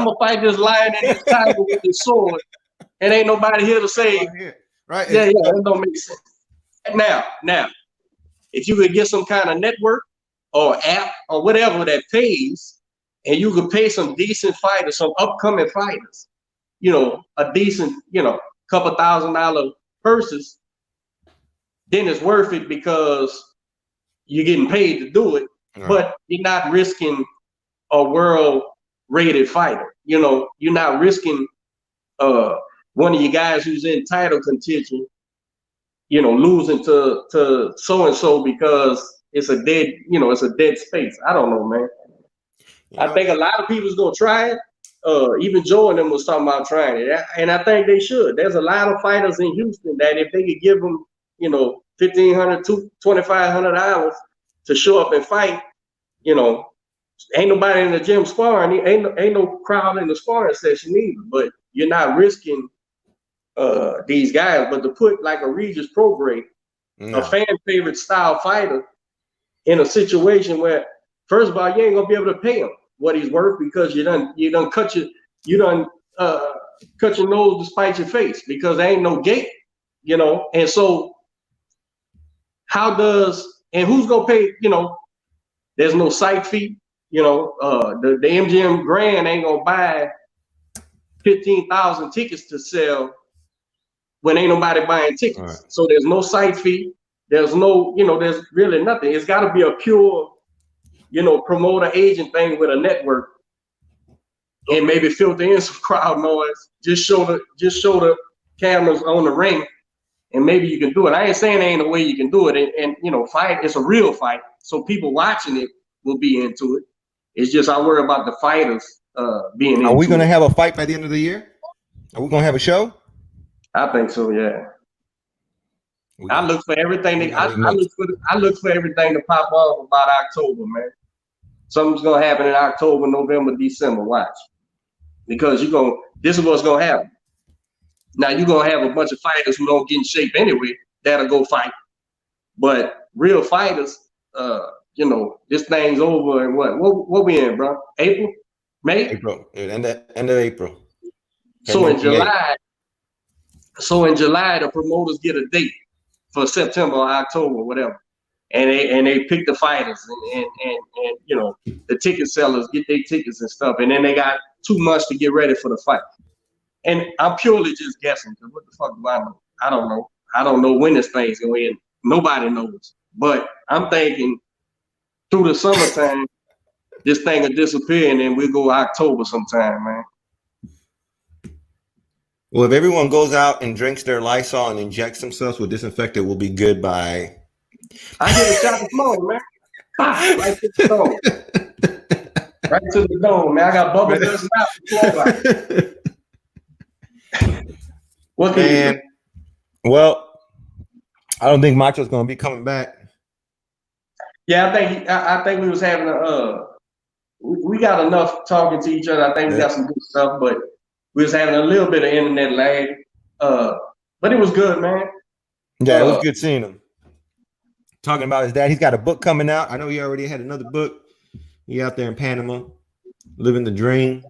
gonna fight this lion and this tiger with this sword, and ain't nobody here to say, right? That don't make sense. Now, if you could get some kind of network or app or whatever that pays, and you could pay some decent fighters, some upcoming fighters, you know, a decent, you know, couple $1,000 purses, then it's worth it because you're getting paid to do it, but you're not risking a world-rated fighter. You know, you're not risking one of you guys who's in title contention, you know, losing to so-and-so because it's a dead space. I don't know, man. I think a lot of people's gonna try it. Even Joe and them was talking about trying it, and I think they should. There's a lot of fighters in Houston that if they could give them, you know, $1,500 to $2,500 to show up and fight, you know, ain't nobody in the gym sparring. Ain't no crowd in the sparring session either. But you're not risking these guys. But to put like a Regis Prograis, a fan favorite style fighter, in a situation where, first of all, you ain't gonna be able to pay him what he's worth because you done cut your nose to spite your face because there ain't no gate, you know. And so who's gonna pay? You know, there's no site fee. You know, the MGM Grand ain't gonna buy 15,000 tickets to sell when ain't nobody buying tickets. So there's no site fee. There's no, you know, there's really nothing. It's got to be a pure, you know, promoter agent thing with a network, and maybe filter in some crowd noise. Just show the cameras on the ring, and maybe you can do it. I ain't saying there ain't a way you can do it, and you know, fight. It's a real fight, so people watching it will be into it. It's just I worry about the fighters being. Are we gonna have a fight by the end of the year? Are we gonna have a show? I think so. Yeah. I look for everything. I look for everything to pop off about October, man. Something's gonna happen in October, November, December. Watch, because this is what's gonna happen. Now you're gonna have a bunch of fighters who don't get in shape anyway that'll go fight, but real fighters, you know, this thing's over. And what we in, bro? April, May? April, end of April. So in July, the promoters get a date for September or October, whatever. And they pick the fighters and you know, the ticket sellers get their tickets and stuff. And then they got 2 months to get ready for the fight. And I'm purely just guessing, because what the fuck do I know? I don't know. I don't know when this thing's going to end. Nobody knows. But I'm thinking through the summertime, this thing will disappear, and then we'll go October sometime, man. Well, if everyone goes out and drinks their Lysol and injects themselves with disinfectant, we'll be good by. I get a shot this morning, man. Right to the dome. Right to the dome, man. I got bubble dust out. What can you do? Well, I don't think Macho's going to be coming back. Yeah, I think we was having we got enough talking to each other. I think we got some good stuff, but We was having a little bit of internet lag, but it was good, man. Yeah, it was good seeing him. Talking about his dad. He's got a book coming out. I know he already had another book. He out there in Panama, living the dream.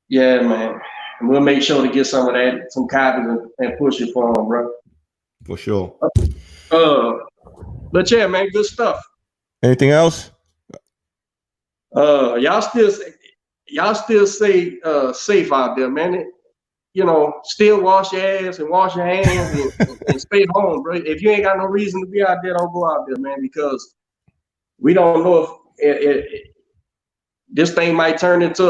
Yeah, man. And we'll make sure to get some of that, some copies and push it for him, bro. For sure. But yeah, man, good stuff. Anything else? Y'all still stay safe out there, man. Still wash your ass and wash your hands and stay home, bro. If you ain't got no reason to be out there, don't go out there, man, because we don't know if this thing might turn into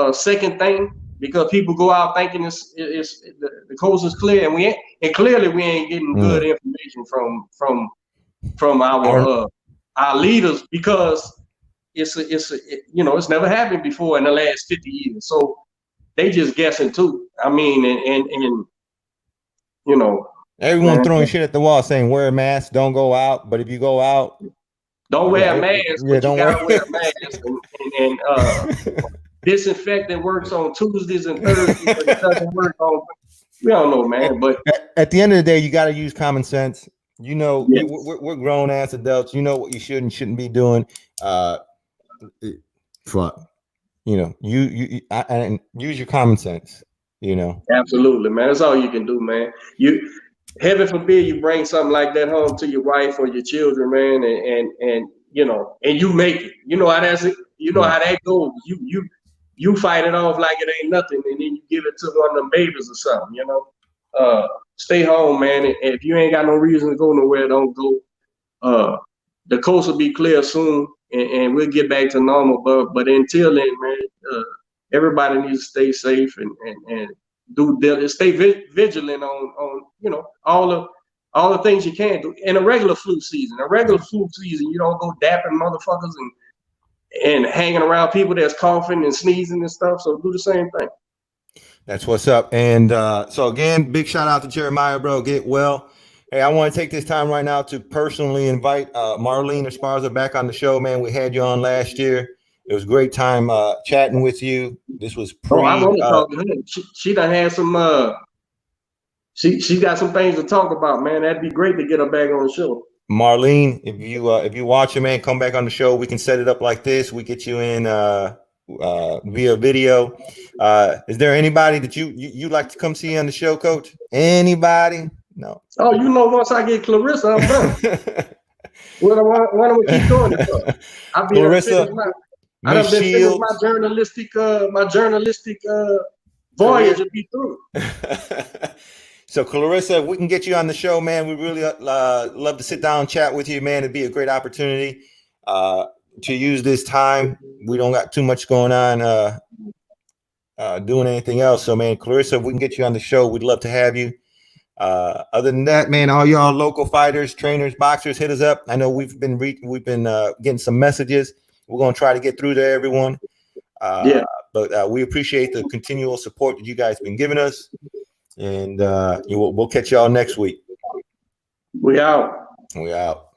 a second thing, because people go out thinking the coast is clear, and clearly we ain't getting good information from our leaders, because it's never happened before in the last 50 years. So they just guessing too. I mean, and everyone throwing shit at the wall saying wear a mask, don't go out. But if you go out, don't wear a mask, but you gotta wear a mask. And disinfectant works on Tuesdays and Thursdays, but it doesn't work on. We don't know, man. But at the end of the day, you got to use common sense. Yes. We're grown ass adults. You know what you should and shouldn't be doing. Fuck. You and use your common sense. Absolutely, man. That's all you can do, man. Heaven forbid you bring something like that home to your wife or your children, man, and you make it. You know how how that goes. You fight it off like it ain't nothing, and then you give it to one of them babies or something. Stay home, man. And if you ain't got no reason to go nowhere, don't go. The coast will be clear soon, and we'll get back to normal. But until then, man, everybody needs to stay safe and stay vigilant on all the things you can do. In a regular flu season, you don't go dapping motherfuckers and hanging around people that's coughing and sneezing and stuff. So do the same thing. That's what's up. And so again, big shout out to Jeremiah, bro. Get well. Hey, I want to take this time right now to personally invite Marlene Esparza back on the show, man. We had you on last year. It was a great time chatting with you. This was I want to talk to her. She done had some. She got some things to talk about, man. That'd be great to get her back on the show. Marlene, if you watch it, man, come back on the show. We can set it up like this. We get you in via video. Is there anybody that you like to come see on the show, Coach? Anybody? No. Oh, once I get Clarissa, I'm done. Why don't we keep doing it? I'll be Clarissa. I done been finished my journalistic voyage to be through. So Clarissa, we can get you on the show, man. We really love to sit down and chat with you, man. It'd be a great opportunity to use this time. We don't got too much going on doing anything else. So, man, Clarissa, if we can get you on the show, we'd love to have you. Other than that, man, all y'all local fighters, trainers, boxers, hit us up. I know we've been getting some messages. We're gonna try to get through to everyone. But we appreciate the continual support that you guys been giving us, and we'll catch y'all next week. We out. We out.